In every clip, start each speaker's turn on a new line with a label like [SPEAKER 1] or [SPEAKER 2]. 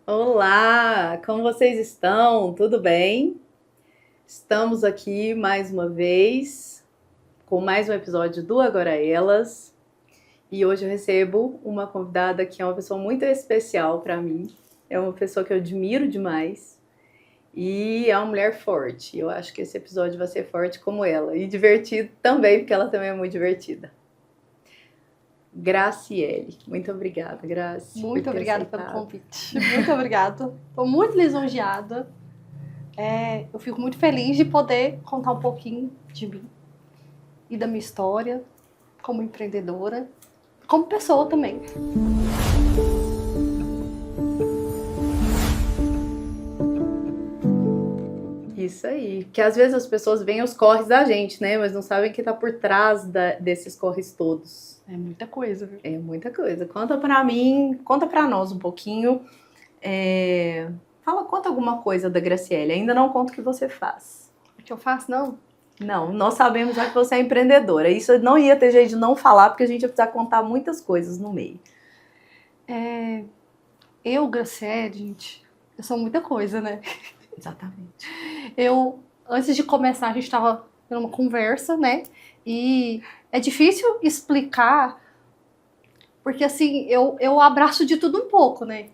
[SPEAKER 1] Olá, como vocês estão? Tudo bem? Estamos aqui mais uma vez com mais um episódio do Agora Elas e hoje eu recebo uma convidada que é uma pessoa muito especial para mim. É uma pessoa que eu admiro demais e é uma mulher forte. Eu acho que esse episódio vai ser forte como ela e divertido também, porque ela também é muito divertida. Graciele, muito obrigada, Graci, por
[SPEAKER 2] Muito
[SPEAKER 1] ter
[SPEAKER 2] obrigada pelo
[SPEAKER 1] aceitado.
[SPEAKER 2] convite. Muito obrigada. Estou muito lisonjeada. Eu fico muito feliz de poder contar um pouquinho de mim e da minha história como empreendedora, como pessoa também.
[SPEAKER 1] Isso aí, porque às vezes as pessoas veem os corres da gente, né? Mas não sabem o que tá por trás desses corres todos.
[SPEAKER 2] É muita coisa, viu?
[SPEAKER 1] É muita coisa. Conta pra mim, conta pra nós um pouquinho. Conta alguma coisa da Graciele. Ainda não conta o que você faz.
[SPEAKER 2] O que eu faço, não?
[SPEAKER 1] Não, nós sabemos já que você é empreendedora. Isso não ia ter jeito de não falar, porque a gente ia precisar contar muitas coisas no meio.
[SPEAKER 2] Graciele, gente, eu sou muita coisa, né?
[SPEAKER 1] Exatamente.
[SPEAKER 2] Antes de começar, a gente estava tendo uma conversa, né? E é difícil explicar, porque assim, eu abraço de tudo um pouco, né?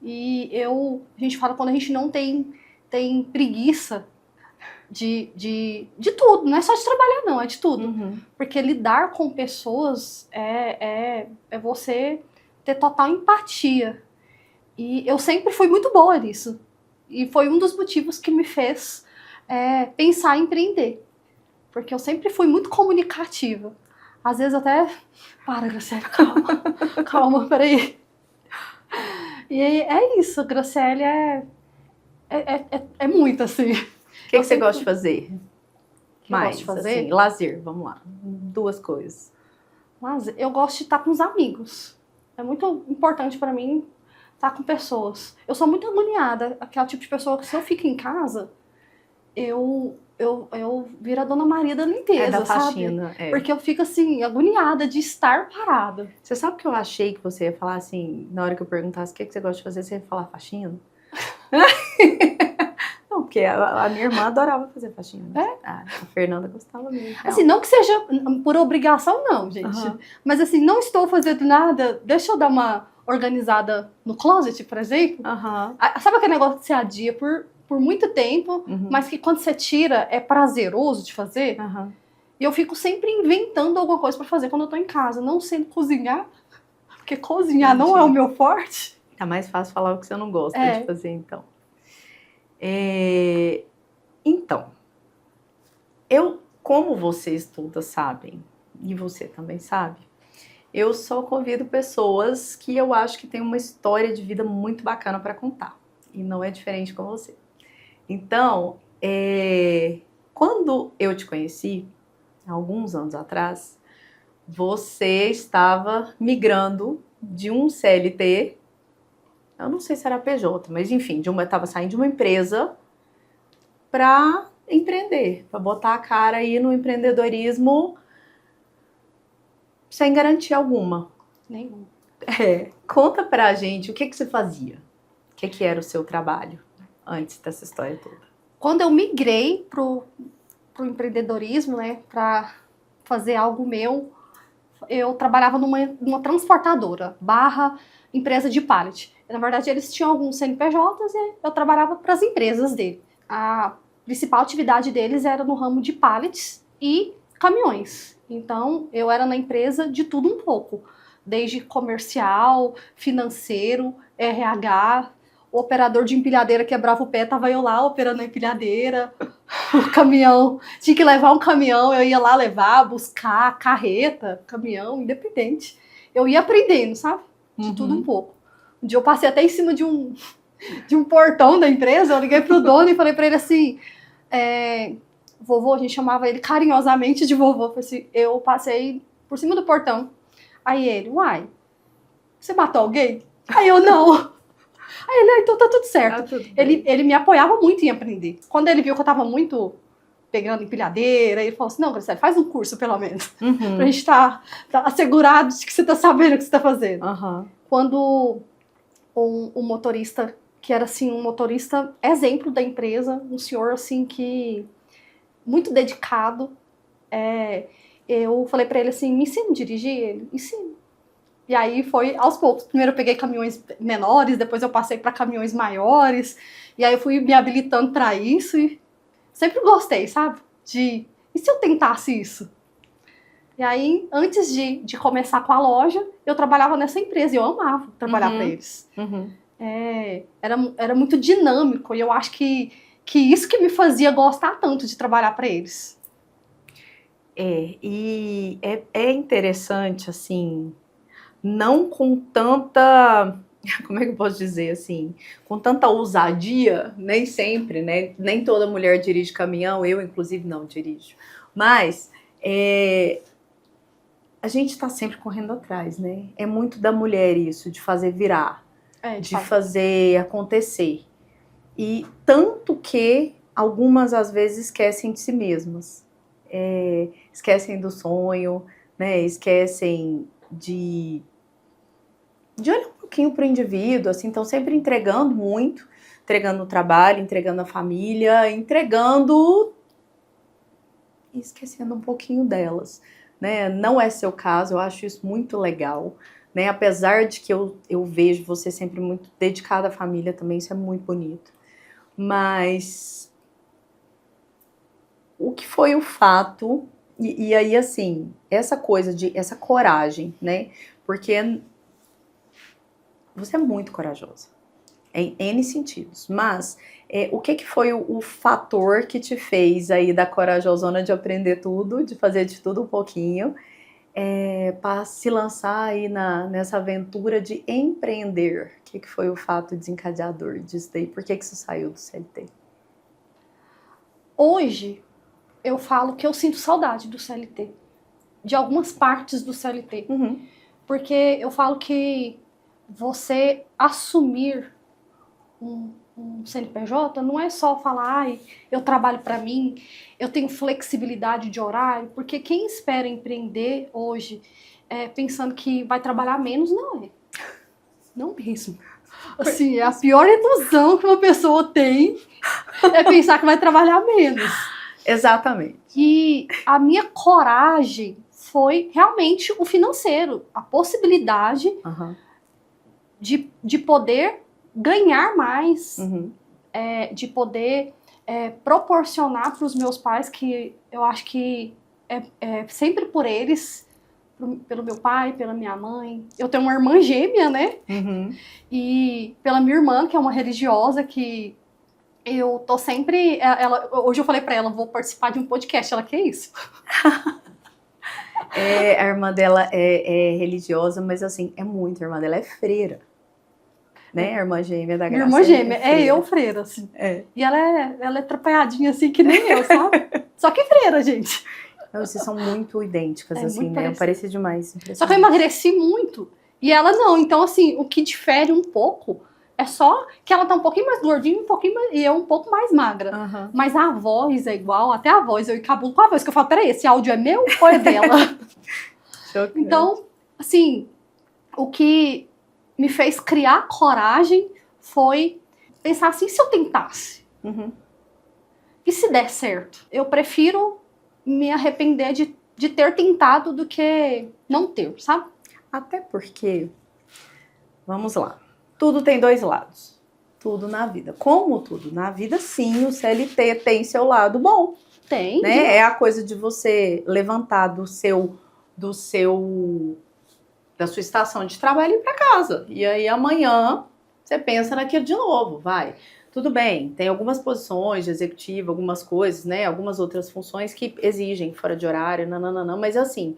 [SPEAKER 2] E a gente fala quando a gente não tem preguiça de tudo, não é só de trabalhar, não, é de tudo.
[SPEAKER 1] Uhum.
[SPEAKER 2] Porque lidar com pessoas é você ter total empatia. E eu sempre fui muito boa nisso. E foi um dos motivos que me fez pensar em empreender. Porque eu sempre fui muito comunicativa. Às vezes até... Para, Graciela, calma. Calma, peraí. E é isso, Graciele é muito, assim.
[SPEAKER 1] O que você gosta de fazer?
[SPEAKER 2] Que eu gosto de fazer?
[SPEAKER 1] Assim, lazer, vamos lá. 2 coisas.
[SPEAKER 2] Mas eu gosto de estar com os amigos. É muito importante pra mim estar com pessoas. Eu sou muito agoniada, aquela tipo de pessoa que se eu fico em casa, eu viro a Dona Maria da limpeza,
[SPEAKER 1] Da
[SPEAKER 2] sabe?
[SPEAKER 1] faxina.
[SPEAKER 2] Porque eu fico assim, agoniada de estar parada.
[SPEAKER 1] Você sabe que eu achei que você ia falar assim, na hora que eu perguntasse o que você gosta de fazer, você ia falar faxina? Não, porque a minha irmã adorava fazer faxina. A Fernanda gostava mesmo.
[SPEAKER 2] Assim, não que seja por obrigação, não, gente.
[SPEAKER 1] Uhum.
[SPEAKER 2] Mas assim, não estou fazendo nada, deixa eu dar uma organizada no closet, por exemplo.
[SPEAKER 1] Uhum.
[SPEAKER 2] Sabe aquele negócio que você adia por muito tempo, mas que quando você tira é prazeroso de fazer?
[SPEAKER 1] Uhum.
[SPEAKER 2] E eu fico sempre inventando alguma coisa pra fazer quando eu tô em casa, não sendo cozinhar, porque cozinhar não é o meu forte.
[SPEAKER 1] Tá mais fácil falar o que você não gosta de fazer, então. Então, como vocês todas sabem, e você também sabe, eu só convido pessoas que eu acho que têm uma história de vida muito bacana para contar. E não é diferente com você. Então, quando eu te conheci, há alguns anos atrás, você estava migrando de um CLT, eu não sei se era PJ, mas enfim, estava saindo de uma empresa para empreender, para botar a cara aí no empreendedorismo sem garantia alguma.
[SPEAKER 2] Nenhum.
[SPEAKER 1] Conta pra gente o que você fazia, o que era o seu trabalho antes dessa história toda.
[SPEAKER 2] Quando eu migrei pro empreendedorismo, né, para fazer algo meu, eu trabalhava numa transportadora, empresa de pallet. Na verdade, eles tinham alguns CNPJs e eu trabalhava para as empresas dele. A principal atividade deles era no ramo de pallets e caminhões. Então, eu era na empresa de tudo um pouco, desde comercial, financeiro, RH, o operador de empilhadeira quebrava o pé, tava eu lá operando a empilhadeira, o caminhão, tinha que levar um caminhão, eu ia lá levar, buscar, carreta, caminhão, independente. Eu ia aprendendo, sabe? De tudo um pouco. Um dia eu passei até em cima de um portão da empresa, eu liguei pro dono e falei pra ele assim, vovô, a gente chamava ele carinhosamente de vovô, assim, eu passei por cima do portão. Aí ele, uai, você matou alguém? Aí eu, não. Aí ele, então tá tudo certo. Ele me apoiava muito em aprender. Quando ele viu que eu tava muito pegando empilhadeira, ele falou assim, não, Graciela, faz um curso pelo menos, pra gente tá assegurado de que você tá sabendo o que você tá fazendo. Quando um motorista que era assim, um motorista exemplo da empresa, um senhor assim que muito dedicado. Eu falei para ele assim, me ensina a dirigir? Ele, ensina. E aí foi aos poucos. Primeiro eu peguei caminhões menores, depois eu passei para caminhões maiores, e aí eu fui me habilitando para isso e sempre gostei, sabe? E se eu tentasse isso? E aí, antes de começar com a loja, eu trabalhava nessa empresa e eu amava trabalhar para eles. Era muito dinâmico e eu acho que isso que me fazia gostar tanto de trabalhar para eles.
[SPEAKER 1] E é interessante, assim, não com tanta, como é que eu posso dizer, assim, com tanta ousadia, nem sempre, né? Nem toda mulher dirige caminhão, eu, inclusive, não dirijo. Mas a gente está sempre correndo atrás, né? É muito da mulher isso, de fazer virar, de fazer acontecer. E tanto que algumas, às vezes, esquecem de si mesmas. Esquecem do sonho, né? Esquecem de olhar um pouquinho para o indivíduo, assim, estão sempre entregando muito, entregando o trabalho, entregando a família, entregando e esquecendo um pouquinho delas, né? Não é seu caso, eu acho isso muito legal, né? Apesar de que eu vejo você sempre muito dedicada à família também, isso é muito bonito. Mas o que foi o fato, e aí assim, essa coragem, né? Porque você é muito corajosa, em N sentidos, mas o que foi o fator que te fez aí da corajosona de aprender tudo, de fazer de tudo um pouquinho, para se lançar aí nessa aventura de empreender? O que foi o fato desencadeador disso daí? Por que você saiu do CLT?
[SPEAKER 2] Hoje, eu falo que eu sinto saudade do CLT, de algumas partes do CLT, porque eu falo que você assumir um CNPJ não é só falar, eu trabalho para mim, eu tenho flexibilidade de horário, porque quem espera empreender hoje pensando que vai trabalhar menos, não mesmo. Assim, a pior ilusão que uma pessoa tem é pensar que vai trabalhar menos.
[SPEAKER 1] Exatamente.
[SPEAKER 2] E a minha coragem foi realmente o financeiro, a possibilidade de poder ganhar mais, de poder proporcionar para os meus pais, que eu acho que sempre por eles, pelo meu pai, pela minha mãe. Eu tenho uma irmã gêmea, né? E pela minha irmã, que é uma religiosa, que eu tô sempre... hoje eu falei para ela, vou participar de um podcast. Ela, que é isso?
[SPEAKER 1] A irmã dela é religiosa, mas assim, é muito. A irmã dela é freira. Né? A irmã gêmea da Graça.
[SPEAKER 2] Minha irmã gêmea, eu freira, assim. E ela é atrapalhadinha assim, que nem eu, sabe? Só que freira, gente.
[SPEAKER 1] Não, vocês são muito idênticas, assim, né? Parece demais.
[SPEAKER 2] Só que eu emagreci muito. E ela não. Então, assim, o que difere um pouco é só que ela tá um pouquinho mais gordinha, e eu um pouco mais magra. Mas a voz é igual, até a voz. Eu encabulo com a voz, que eu falo, peraí, esse áudio é meu ou é dela? Então, assim, o que me fez criar coragem foi pensar assim, se eu tentasse? E se der certo? Eu prefiro me arrepender de ter tentado do que não ter, sabe?
[SPEAKER 1] Até porque, vamos lá, tudo tem dois lados. Tudo na vida. Como tudo na vida, sim, o CLT tem seu lado bom.
[SPEAKER 2] Tem.
[SPEAKER 1] Né? É a coisa de você levantar da sua estação de trabalho e ir para casa. E aí amanhã você pensa naquilo de novo, vai. Tudo bem, tem algumas posições de executivo, algumas coisas, né? Algumas outras funções que exigem fora de horário, mas assim,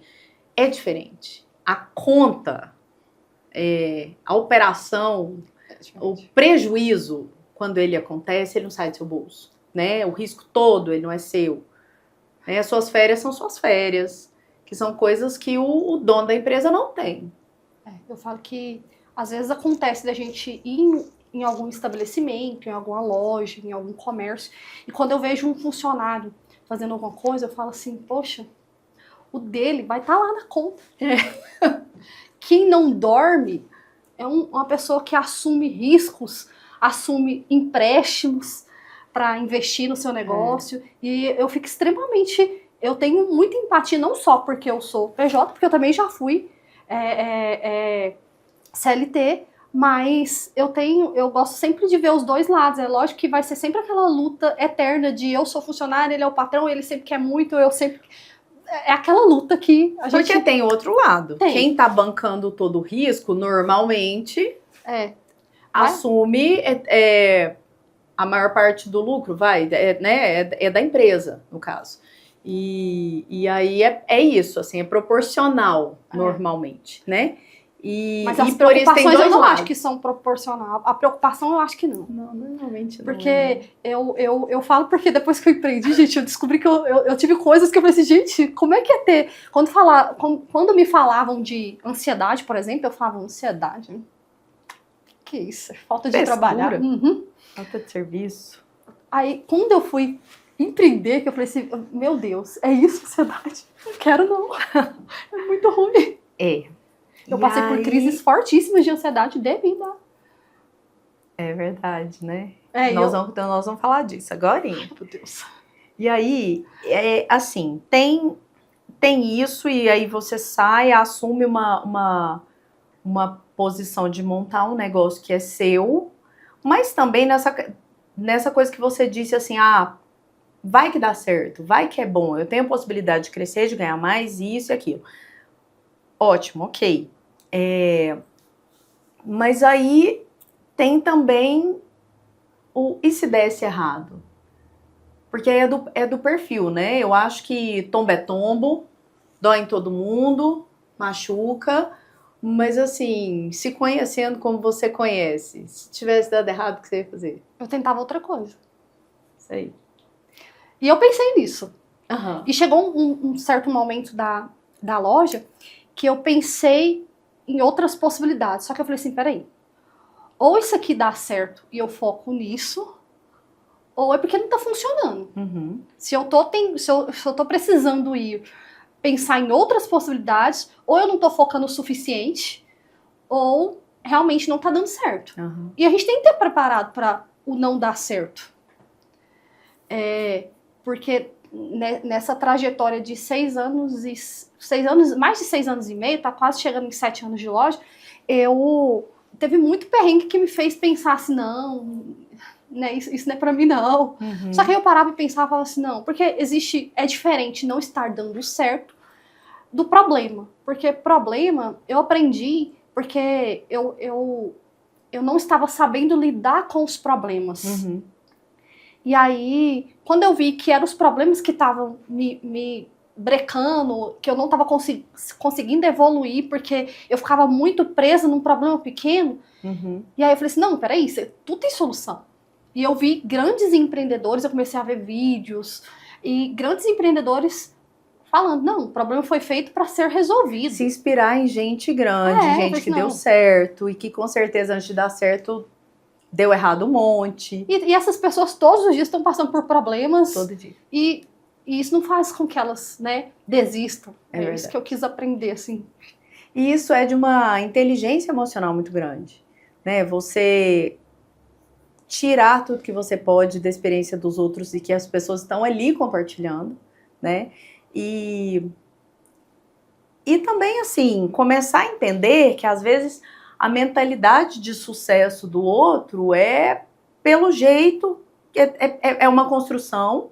[SPEAKER 1] é diferente. A conta, a operação, o prejuízo, quando ele acontece, ele não sai do seu bolso, né? O risco todo, ele não é seu. As suas férias são suas férias, que são coisas que o dono da empresa não tem.
[SPEAKER 2] Eu falo que às vezes acontece da gente ir em algum estabelecimento, em alguma loja, em algum comércio, e quando eu vejo um funcionário fazendo alguma coisa, eu falo assim, poxa, o dele vai estar lá na conta. Quem não dorme uma pessoa que assume riscos, assume empréstimos para investir no seu negócio. E eu fico extremamente... Eu tenho muita empatia, não só porque eu sou PJ, porque eu também já fui CLT, mas eu gosto sempre de ver os dois lados. É lógico que vai ser sempre aquela luta eterna de eu sou funcionário, ele é o patrão, ele sempre quer muito, eu sempre... É aquela luta que a gente...
[SPEAKER 1] Porque tem outro lado.
[SPEAKER 2] Tem.
[SPEAKER 1] Quem tá bancando todo o risco, normalmente, assume a maior parte do lucro, né? É da empresa, no caso. E aí é isso, assim, é proporcional, normalmente, né?
[SPEAKER 2] Mas as preocupações eu não acho que são proporcional. A preocupação eu acho que não.
[SPEAKER 1] Não, normalmente não.
[SPEAKER 2] Porque eu falo porque depois que eu empreendi, gente, eu descobri que eu tive coisas que eu falei assim, gente, como é que é ter... Quando me falavam de ansiedade, por exemplo, eu falava, ansiedade? Que isso? Falta de trabalhar.
[SPEAKER 1] Falta de serviço.
[SPEAKER 2] Aí, quando eu fui empreender, que eu falei assim, meu Deus, é isso ansiedade? Não quero não. É muito ruim. Eu passei por crises fortíssimas de ansiedade devido a...
[SPEAKER 1] É verdade, né? Nós vamos falar disso agora.
[SPEAKER 2] Ai, meu Deus.
[SPEAKER 1] E aí, assim, tem isso, e aí você sai, assume uma posição de montar um negócio que é seu, mas também nessa coisa que você disse assim, vai que dá certo, vai que é bom, eu tenho a possibilidade de crescer, de ganhar mais, isso e aquilo. Ótimo, ok. Mas aí tem também e se desse errado? Porque é do perfil, né? Eu acho que tombo é tombo, dói em todo mundo, machuca, mas assim, se conhecendo como você conhece, se tivesse dado errado, o que você ia fazer?
[SPEAKER 2] Eu tentava outra coisa.
[SPEAKER 1] Isso aí.
[SPEAKER 2] E eu pensei nisso.
[SPEAKER 1] Uhum.
[SPEAKER 2] E chegou um certo momento da loja que eu pensei em outras possibilidades. Só que eu falei assim, peraí, ou isso aqui dá certo e eu foco nisso, ou é porque não tá funcionando.
[SPEAKER 1] Uhum.
[SPEAKER 2] Se eu tô precisando pensar em outras possibilidades, ou eu não tô focando o suficiente, ou realmente não tá dando certo.
[SPEAKER 1] Uhum.
[SPEAKER 2] E a gente tem que ter preparado para o não dar certo. Porque nessa trajetória de 6 anos, mais de 6 anos e meio, tá quase chegando em 7 anos de loja, teve muito perrengue que me fez pensar assim, não, né, isso não é pra mim não.
[SPEAKER 1] Uhum.
[SPEAKER 2] Só que aí eu parava e pensava e falava assim, não, porque é diferente não estar dando certo do problema. Porque problema, eu aprendi porque eu não estava sabendo lidar com os problemas.
[SPEAKER 1] Uhum.
[SPEAKER 2] E aí, quando eu vi que eram os problemas que estavam me brecando, que eu não estava conseguindo evoluir, porque eu ficava muito presa num problema pequeno, e aí eu falei assim, não, peraí, tudo tem solução. E eu vi grandes empreendedores, eu comecei a ver vídeos, e grandes empreendedores falando, não, o problema foi feito para ser resolvido.
[SPEAKER 1] Se inspirar em gente grande, gente que deu certo, e que com certeza antes de dar certo... Deu errado um monte.
[SPEAKER 2] E essas pessoas todos os dias estão passando por problemas.
[SPEAKER 1] Todo dia.
[SPEAKER 2] E isso não faz com que elas, né, desistam.
[SPEAKER 1] É
[SPEAKER 2] isso que eu quis aprender, assim.
[SPEAKER 1] E isso é de uma inteligência emocional muito grande, né? Você tirar tudo que você pode da experiência dos outros e que as pessoas estão ali compartilhando, né? E também, assim, começar a entender que às vezes... A mentalidade de sucesso do outro é pelo jeito, é uma construção,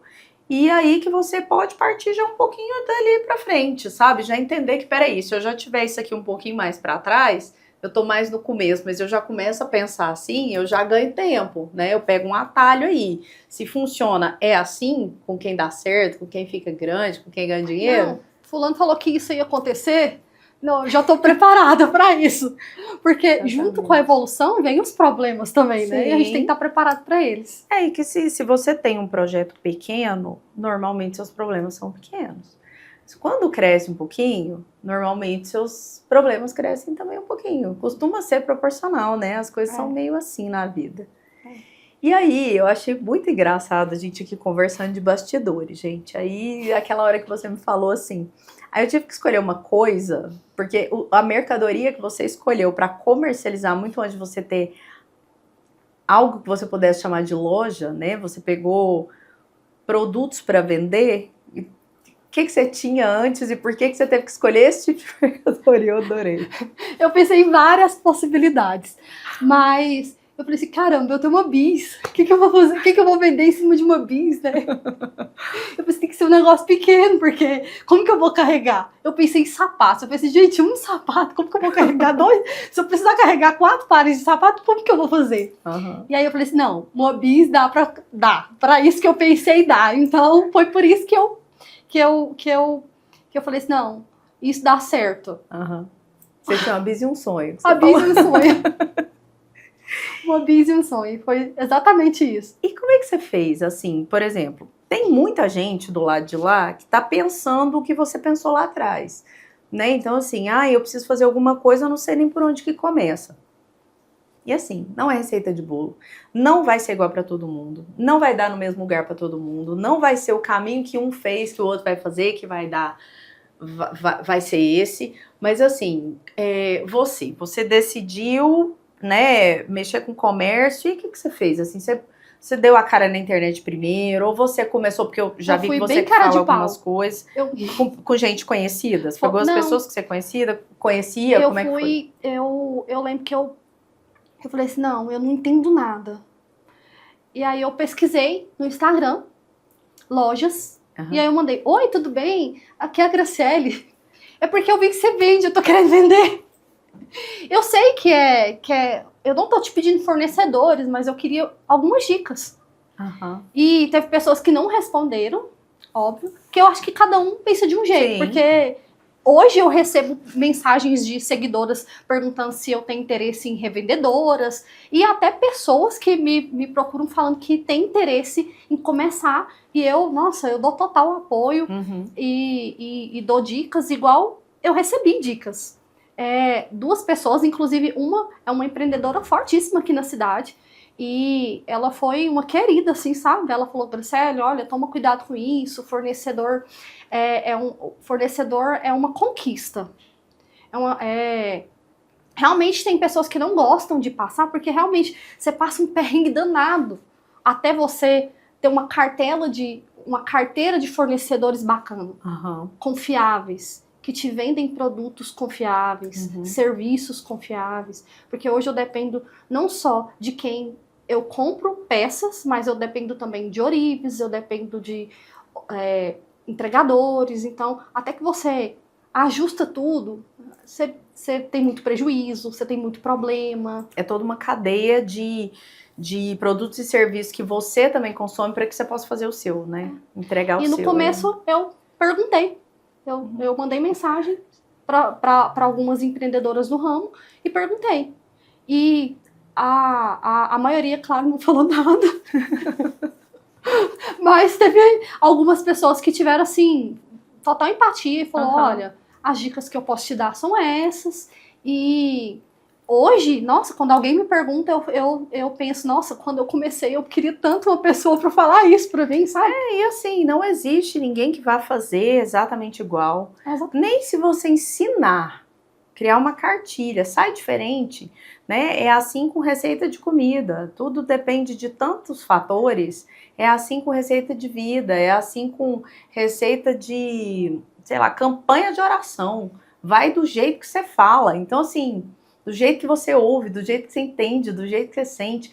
[SPEAKER 1] e aí que você pode partir já um pouquinho dali pra frente, sabe? Já entender que, peraí, se eu já tiver isso aqui um pouquinho mais pra trás, eu tô mais no começo, mas eu já começo a pensar assim, eu já ganho tempo, né? Eu pego um atalho aí. Se funciona, é assim, com quem dá certo, com quem fica grande, com quem ganha dinheiro?
[SPEAKER 2] Não, fulano falou que isso ia acontecer... Não, eu já estou preparada para isso. Porque exatamente. Junto com a evolução vem os problemas também, sim, né? E a gente tem que estar preparado para eles.
[SPEAKER 1] E que se você tem um projeto pequeno, normalmente seus problemas são pequenos. Quando cresce um pouquinho, normalmente seus problemas crescem também um pouquinho. Costuma ser proporcional, né? As coisas são meio assim na vida. E aí, eu achei muito engraçado a gente aqui conversando de bastidores, gente. Aí, aquela hora que você me falou assim, aí eu tive que escolher uma coisa, porque a mercadoria que você escolheu para comercializar, muito antes de você ter algo que você pudesse chamar de loja, né? Você pegou produtos para vender. E o que você tinha antes e por que você teve que escolher esse tipo de mercadoria? Eu adorei.
[SPEAKER 2] Eu pensei em várias possibilidades, mas eu falei assim, caramba, eu tenho uma bis. O que eu vou fazer? O que eu vou vender em cima de uma bis, né? Eu pensei, tem que ser um negócio pequeno, porque como que eu vou carregar? Eu pensei em sapatos. Eu pensei, gente, um sapato, como que eu vou carregar dois? Se eu precisar carregar 4 pares de sapato, como que eu vou fazer?
[SPEAKER 1] Uhum.
[SPEAKER 2] E aí eu falei assim, não, uma bis dá pra isso que eu pensei dar. Então foi por isso que eu falei assim, não, isso dá certo.
[SPEAKER 1] Uhum. Você tinha uma bis e um sonho.
[SPEAKER 2] A bis e um sonho. Uma bis e um sonho. Foi exatamente isso.
[SPEAKER 1] E como é que você fez, assim, por exemplo, tem muita gente do lado de lá que tá pensando o que você pensou lá atrás, né? Então, assim, eu preciso fazer alguma coisa, eu não sei nem por onde que começa. E assim, não é receita de bolo, não vai ser igual para todo mundo, não vai dar no mesmo lugar para todo mundo, não vai ser o caminho que um fez que o outro vai fazer, que vai dar, vai ser esse. Mas assim, você decidiu, né, mexer com comércio, e o que você fez? Assim, você deu a cara na internet primeiro, ou você começou, porque eu já vi que você fala algumas coisas, com gente conhecida? Você pegou as pessoas que você conhecia, como é que foi?
[SPEAKER 2] Eu lembro que eu falei assim, não, eu não entendo nada. E aí eu pesquisei no Instagram, lojas, e aí eu mandei, oi, tudo bem? Aqui é a Graciele. É porque eu vi que você vende, eu tô querendo vender. Eu sei que eu não tô te pedindo fornecedores, mas eu queria algumas dicas. E teve pessoas que não responderam, óbvio, porque eu acho que cada um pensa de um jeito,
[SPEAKER 1] Sim.
[SPEAKER 2] porque hoje eu recebo mensagens de seguidoras perguntando se eu tenho interesse em revendedoras, e até pessoas que me procuram falando que tem interesse em começar, e eu dou total apoio e dou dicas, igual eu recebi dicas. 2 pessoas, inclusive uma é uma empreendedora fortíssima aqui na cidade, e ela foi uma querida, assim, sabe? Ela falou, Graciele, olha, toma cuidado com isso, fornecedor é uma conquista. Realmente tem pessoas que não gostam de passar, porque realmente você passa um perrengue danado até você ter uma carteira de fornecedores bacana, confiáveis, que te vendem produtos confiáveis, serviços confiáveis, porque hoje eu dependo não só de quem eu compro peças, mas eu dependo também de oribs, eu dependo de entregadores, então até que você ajusta tudo, você tem muito prejuízo, você tem muito problema.
[SPEAKER 1] É toda uma cadeia de produtos e serviços que você também consome para que você possa fazer o seu, né? Entregar o seu.
[SPEAKER 2] E no começo eu perguntei, eu mandei mensagem para algumas empreendedoras do ramo e perguntei. E a maioria, claro, não falou nada. Mas teve algumas pessoas que tiveram, assim, total empatia e falou, olha, as dicas que eu posso te dar são essas. E hoje, nossa, quando alguém me pergunta, eu penso, nossa, quando eu comecei, eu queria tanto uma pessoa para falar isso para mim, sabe?
[SPEAKER 1] E assim, não existe ninguém que vá fazer exatamente igual. Nem se você ensinar, criar uma cartilha, sai diferente, né? É assim com receita de comida, tudo depende de tantos fatores. É assim com receita de vida, é assim com receita de, sei lá, campanha de oração. Vai do jeito que você fala. Então, assim, do jeito que você ouve, do jeito que você entende, do jeito que você sente.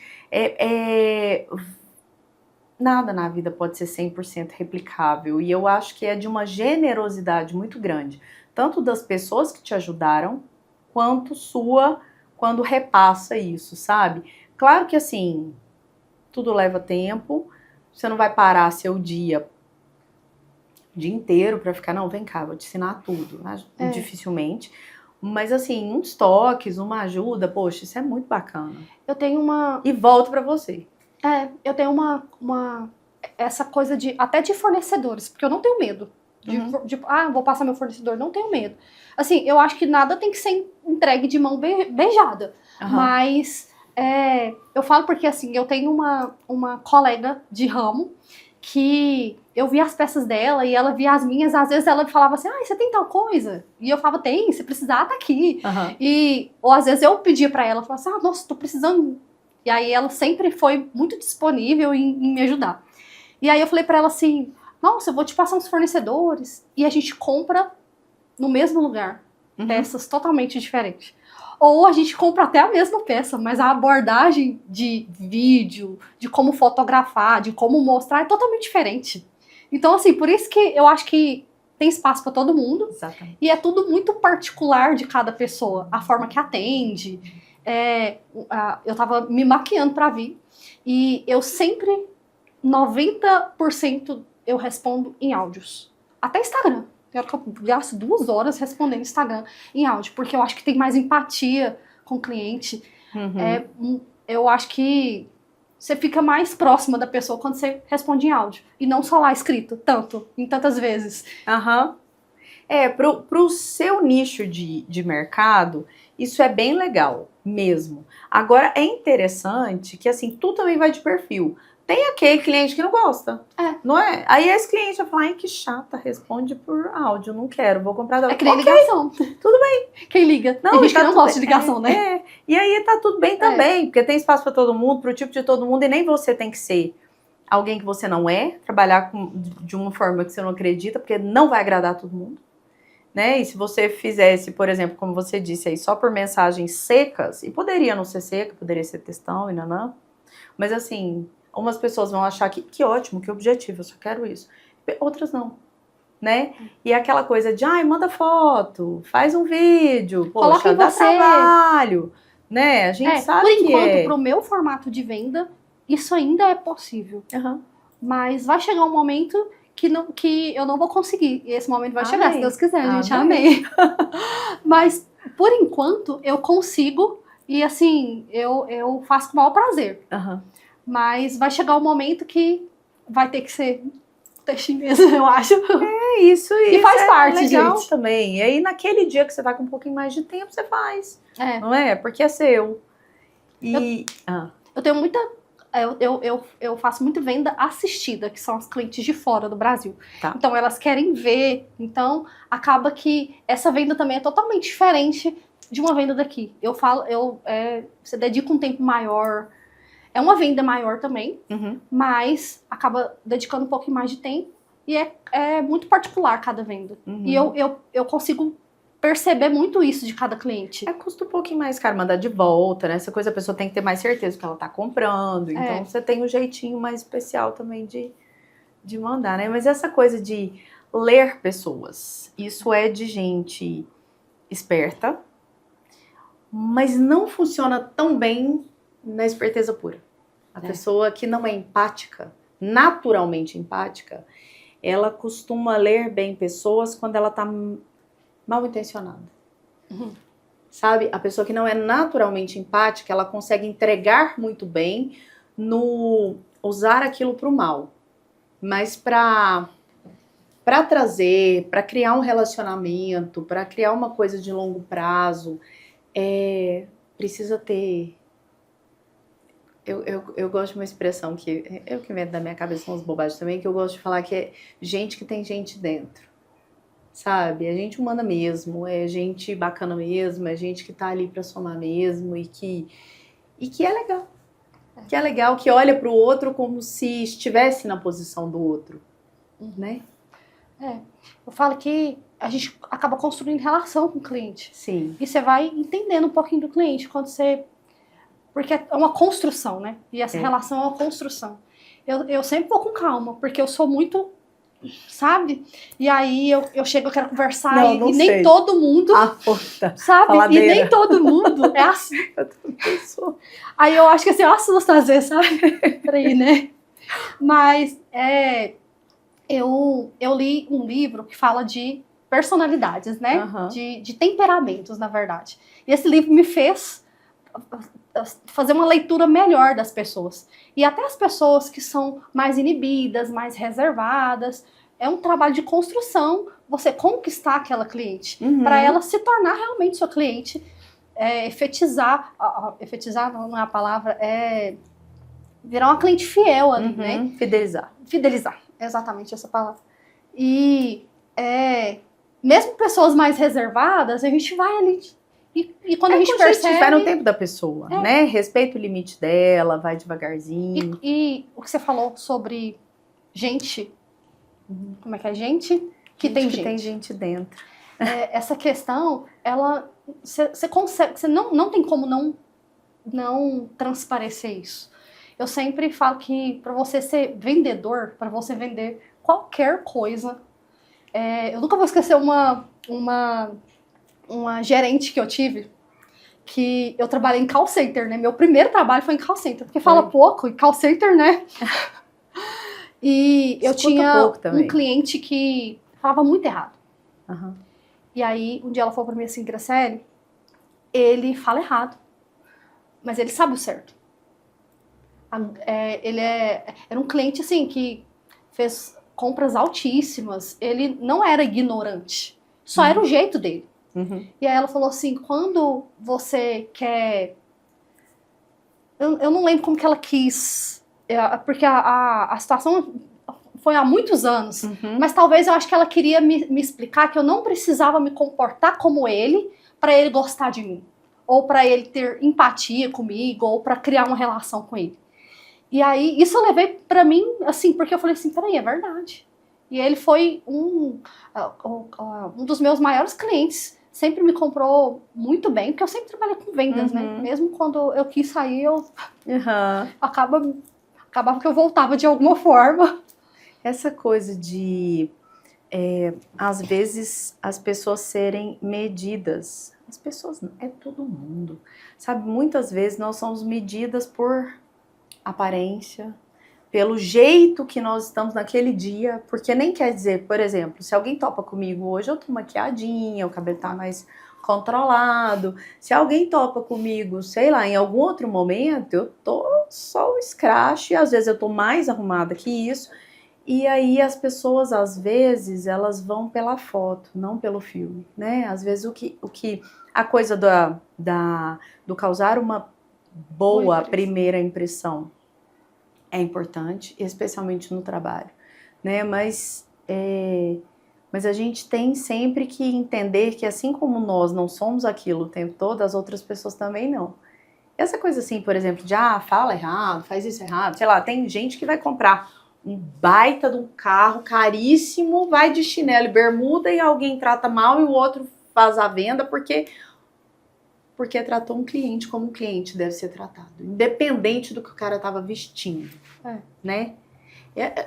[SPEAKER 1] Nada na vida pode ser 100% replicável. E eu acho que é de uma generosidade muito grande, tanto das pessoas que te ajudaram, quanto sua quando repassa isso, sabe? Claro que assim, tudo leva tempo, você não vai parar seu dia o dia inteiro para ficar, não, vem cá, vou te ensinar tudo, né? Dificilmente. Mas assim, uns toques, uma ajuda, poxa, isso é muito bacana.
[SPEAKER 2] Eu tenho uma...
[SPEAKER 1] E volto para você.
[SPEAKER 2] Eu tenho essa coisa até de fornecedores, porque eu não tenho medo. Vou passar meu fornecedor, não tenho medo. Assim, eu acho que nada tem que ser entregue de mão beijada. Mas Eu falo porque, assim, eu tenho uma colega de ramo que eu via as peças dela e ela via as minhas, às vezes ela falava assim, você tem tal coisa? E eu falava, tem, se precisar, tá aqui. Ou às vezes eu pedia pra ela, falava assim, nossa, tô precisando. E aí ela sempre foi muito disponível em me ajudar. E aí eu falei pra ela assim, nossa, eu vou te passar uns fornecedores e a gente compra no mesmo lugar, peças totalmente diferentes. Ou a gente compra até a mesma peça, mas a abordagem de vídeo, de como fotografar, de como mostrar é totalmente diferente. Então, assim, por isso que eu acho que tem espaço para todo mundo.
[SPEAKER 1] Exatamente.
[SPEAKER 2] E é tudo muito particular de cada pessoa, a forma que atende. Eu tava me maquiando para vir e eu sempre, 90% eu respondo em áudios. Até Instagram. Quero que eu gaste 2 horas respondendo Instagram em áudio, porque eu acho que tem mais empatia com o cliente. Eu acho que você fica mais próxima da pessoa quando você responde em áudio. E não só lá escrito, em tantas vezes.
[SPEAKER 1] Pro seu nicho de mercado, isso é bem legal mesmo. Agora, é interessante que, assim, tudo também vai de perfil. Tem aquele cliente que não gosta, não é? Aí esse cliente vai falar, ai, que chata, responde por áudio, não quero, vou comprar...
[SPEAKER 2] É que nem ligação.
[SPEAKER 1] Tudo bem.
[SPEAKER 2] Quem liga? Tem gente que não gosta de ligação, né?
[SPEAKER 1] E aí tá tudo bem também, porque tem espaço para todo mundo, pro tipo de todo mundo, e nem você tem que ser alguém que você não é, trabalhar de uma forma que você não acredita, porque não vai agradar todo mundo, né? E se você fizesse, por exemplo, como você disse aí, só por mensagens secas, e poderia não ser seca, poderia ser textão e nanã, mas assim... Umas pessoas vão achar que ótimo, que objetivo, eu só quero isso. Outras não, né? E aquela coisa de, manda foto, faz um vídeo, poxa, dá trabalho, né? A gente sabe
[SPEAKER 2] por enquanto, pro meu formato de venda, isso ainda é possível. Mas vai chegar um momento que eu não vou conseguir. E esse momento vai chegar, se Deus quiser, gente. Amém. Mas, por enquanto, eu consigo e, assim, eu faço com o maior prazer. Mas vai chegar um momento que vai ter que ser textinho mesmo, eu acho.
[SPEAKER 1] Isso.
[SPEAKER 2] E faz parte,
[SPEAKER 1] legal
[SPEAKER 2] gente.
[SPEAKER 1] Também. E aí, naquele dia que você tá com um pouquinho mais de tempo, você faz. Não é? Porque é seu.
[SPEAKER 2] Eu tenho muita... Eu faço muito venda assistida, que são as clientes de fora do Brasil. Então, elas querem ver. Então, acaba que essa venda também é totalmente diferente de uma venda daqui. Você dedica um tempo maior... É uma venda maior também, mas acaba dedicando um pouquinho mais de tempo e é muito particular cada venda. E eu consigo perceber muito isso de cada cliente.
[SPEAKER 1] Custa um pouquinho mais caro mandar de volta, né? Essa coisa a pessoa tem que ter mais certeza que ela tá comprando. Então você tem um jeitinho mais especial também de mandar, né? Mas essa coisa de ler pessoas, isso é de gente esperta, mas não funciona tão bem na esperteza pura. A pessoa que não é empática, naturalmente empática, ela costuma ler bem pessoas quando ela tá mal intencionada. Sabe? A pessoa que não é naturalmente empática, ela consegue entregar muito bem no usar aquilo pro mal. Mas para trazer, para criar um relacionamento, para criar uma coisa de longo prazo, precisa ter... Eu gosto de uma expressão que eu que invento da minha cabeça umas bobagens também, que eu gosto de falar que é gente que tem gente dentro, sabe? É gente humana mesmo, é gente bacana mesmo, é gente que tá ali pra somar mesmo e que é legal. Que é legal, que olha pro outro como se estivesse na posição do outro, né?
[SPEAKER 2] Eu falo que a gente acaba construindo relação com o cliente.
[SPEAKER 1] Sim.
[SPEAKER 2] E você vai entendendo um pouquinho do cliente quando você... Porque é uma construção, né? E essa relação é uma construção. Eu sempre vou com calma, porque eu sou muito, sabe? E aí eu chego, eu quero conversar
[SPEAKER 1] não
[SPEAKER 2] e nem todo mundo, sabe?
[SPEAKER 1] Faladeira.
[SPEAKER 2] E nem todo mundo é assim.
[SPEAKER 1] Eu também sou.
[SPEAKER 2] Aí eu acho que assim, eu assusto às vezes, sabe? Peraí, né? Mas eu li um livro que fala de personalidades, né? De temperamentos, na verdade. E esse livro me fez fazer uma leitura melhor das pessoas. E até as pessoas que são mais inibidas, mais reservadas, é um trabalho de construção, você conquistar aquela cliente, para ela se tornar realmente sua cliente efetizar, efetizar não é a palavra, é virar uma cliente fiel ali, né? Fidelizar, exatamente essa palavra. E mesmo pessoas mais reservadas, a gente vai ali e quando a gente percebe...
[SPEAKER 1] vai no tempo da pessoa, né? Respeita o limite dela, vai devagarzinho.
[SPEAKER 2] E o que você falou sobre gente, como é que é? Gente que tem gente.
[SPEAKER 1] Tem gente dentro.
[SPEAKER 2] Essa questão, você consegue, você não tem como não transparecer isso. Eu sempre falo que para você ser vendedor, para você vender qualquer coisa, eu nunca vou esquecer uma gerente que eu tive, que eu trabalhei em call center, né? Meu primeiro trabalho foi em call center, porque fala pouco, e call center, né? E eu tinha um cliente que falava muito errado.
[SPEAKER 1] Uhum.
[SPEAKER 2] E aí, um dia ela falou pra mim assim, Graciele, ele fala errado, mas ele sabe o certo. Ele era um cliente, assim, que fez compras altíssimas, ele não era ignorante, só era o jeito dele.
[SPEAKER 1] Uhum.
[SPEAKER 2] E aí ela falou assim, quando você quer... Eu não lembro como que ela quis, porque a situação foi há muitos anos, mas talvez eu acho que ela queria me explicar que eu não precisava me comportar como ele para ele gostar de mim, ou para ele ter empatia comigo, ou para criar uma relação com ele. E aí, isso eu levei para mim, assim, porque eu falei assim, peraí, é verdade. E ele foi um dos meus maiores clientes, sempre me comprou muito bem, porque eu sempre trabalhei com vendas, né? Mesmo quando eu quis sair, acabava que eu voltava de alguma forma.
[SPEAKER 1] Essa coisa de, às vezes, as pessoas serem medidas. As pessoas não, é todo mundo. Sabe, muitas vezes nós somos medidas por aparência, pelo jeito que nós estamos naquele dia, porque nem quer dizer, por exemplo, se alguém topa comigo hoje, eu tô maquiadinha, o cabelo tá mais controlado. Se alguém topa comigo, sei lá, em algum outro momento, eu tô só o scratch, às vezes eu tô mais arrumada que isso. E aí as pessoas, às vezes, elas vão pela foto, não pelo filme, né? Às vezes a coisa do causar uma boa primeira impressão é importante, especialmente no trabalho, né? Mas a gente tem sempre que entender que assim como nós não somos aquilo o tempo todo, as outras pessoas também não. Essa coisa assim, por exemplo, de fala errado, faz isso errado, sei lá, tem gente que vai comprar um baita de um carro caríssimo, vai de chinelo e bermuda e alguém trata mal e o outro faz a venda porque tratou um cliente como um cliente deve ser tratado, independente do que o cara estava vestindo, né?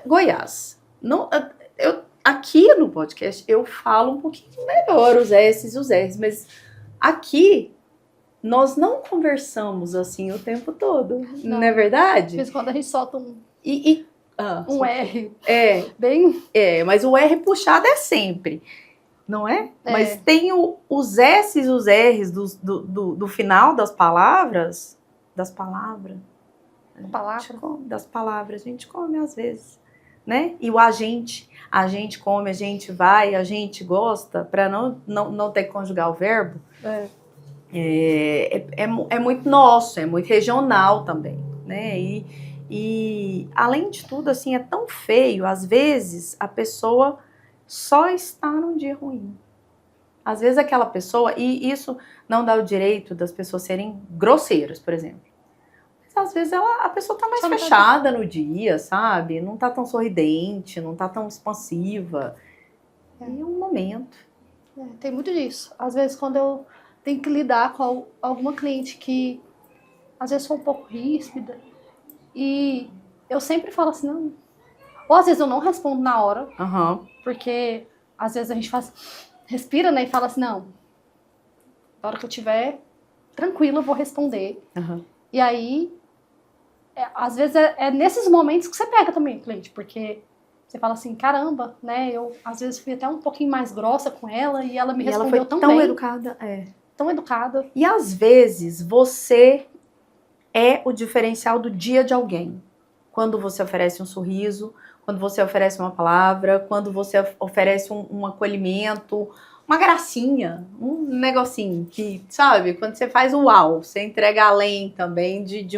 [SPEAKER 1] Goiás, aqui no podcast eu falo um pouquinho melhor os S's e os R's, mas aqui nós não conversamos assim o tempo todo, não é verdade?
[SPEAKER 2] De vez em quando a gente solta um R.
[SPEAKER 1] Bem... mas o R puxado é sempre, não é? Mas tem os S's e os R's do final das palavras. Das palavras, a gente come às vezes, né? E o a gente come, a gente vai, a gente gosta, para não ter que conjugar o verbo. É muito nosso, é muito regional também, né? E além de tudo, assim, é tão feio, às vezes a pessoa só está num dia ruim. Às vezes aquela pessoa, e isso não dá o direito das pessoas serem grosseiras, por exemplo. Mas às vezes a pessoa tá mais fechada no dia, sabe? Não tá tão sorridente, não tá tão expansiva. É um momento.
[SPEAKER 2] Tem muito disso. Às vezes quando eu tenho que lidar com alguma cliente que às vezes foi um pouco ríspida, e eu sempre falo assim, não. Ou às vezes eu não respondo na hora, porque às vezes a gente respira, né, e fala assim, não, na hora que eu estiver tranquila eu vou responder. E aí, às vezes é nesses momentos que você pega também o cliente, porque você fala assim, caramba, né, eu às vezes fui até um pouquinho mais grossa com ela e ela me respondeu tão bem. Tão educada.
[SPEAKER 1] E às vezes você é o diferencial do dia de alguém. Quando você oferece um sorriso, quando você oferece uma palavra, quando você oferece um acolhimento, uma gracinha, um negocinho que, sabe, quando você faz o uau, você entrega além também de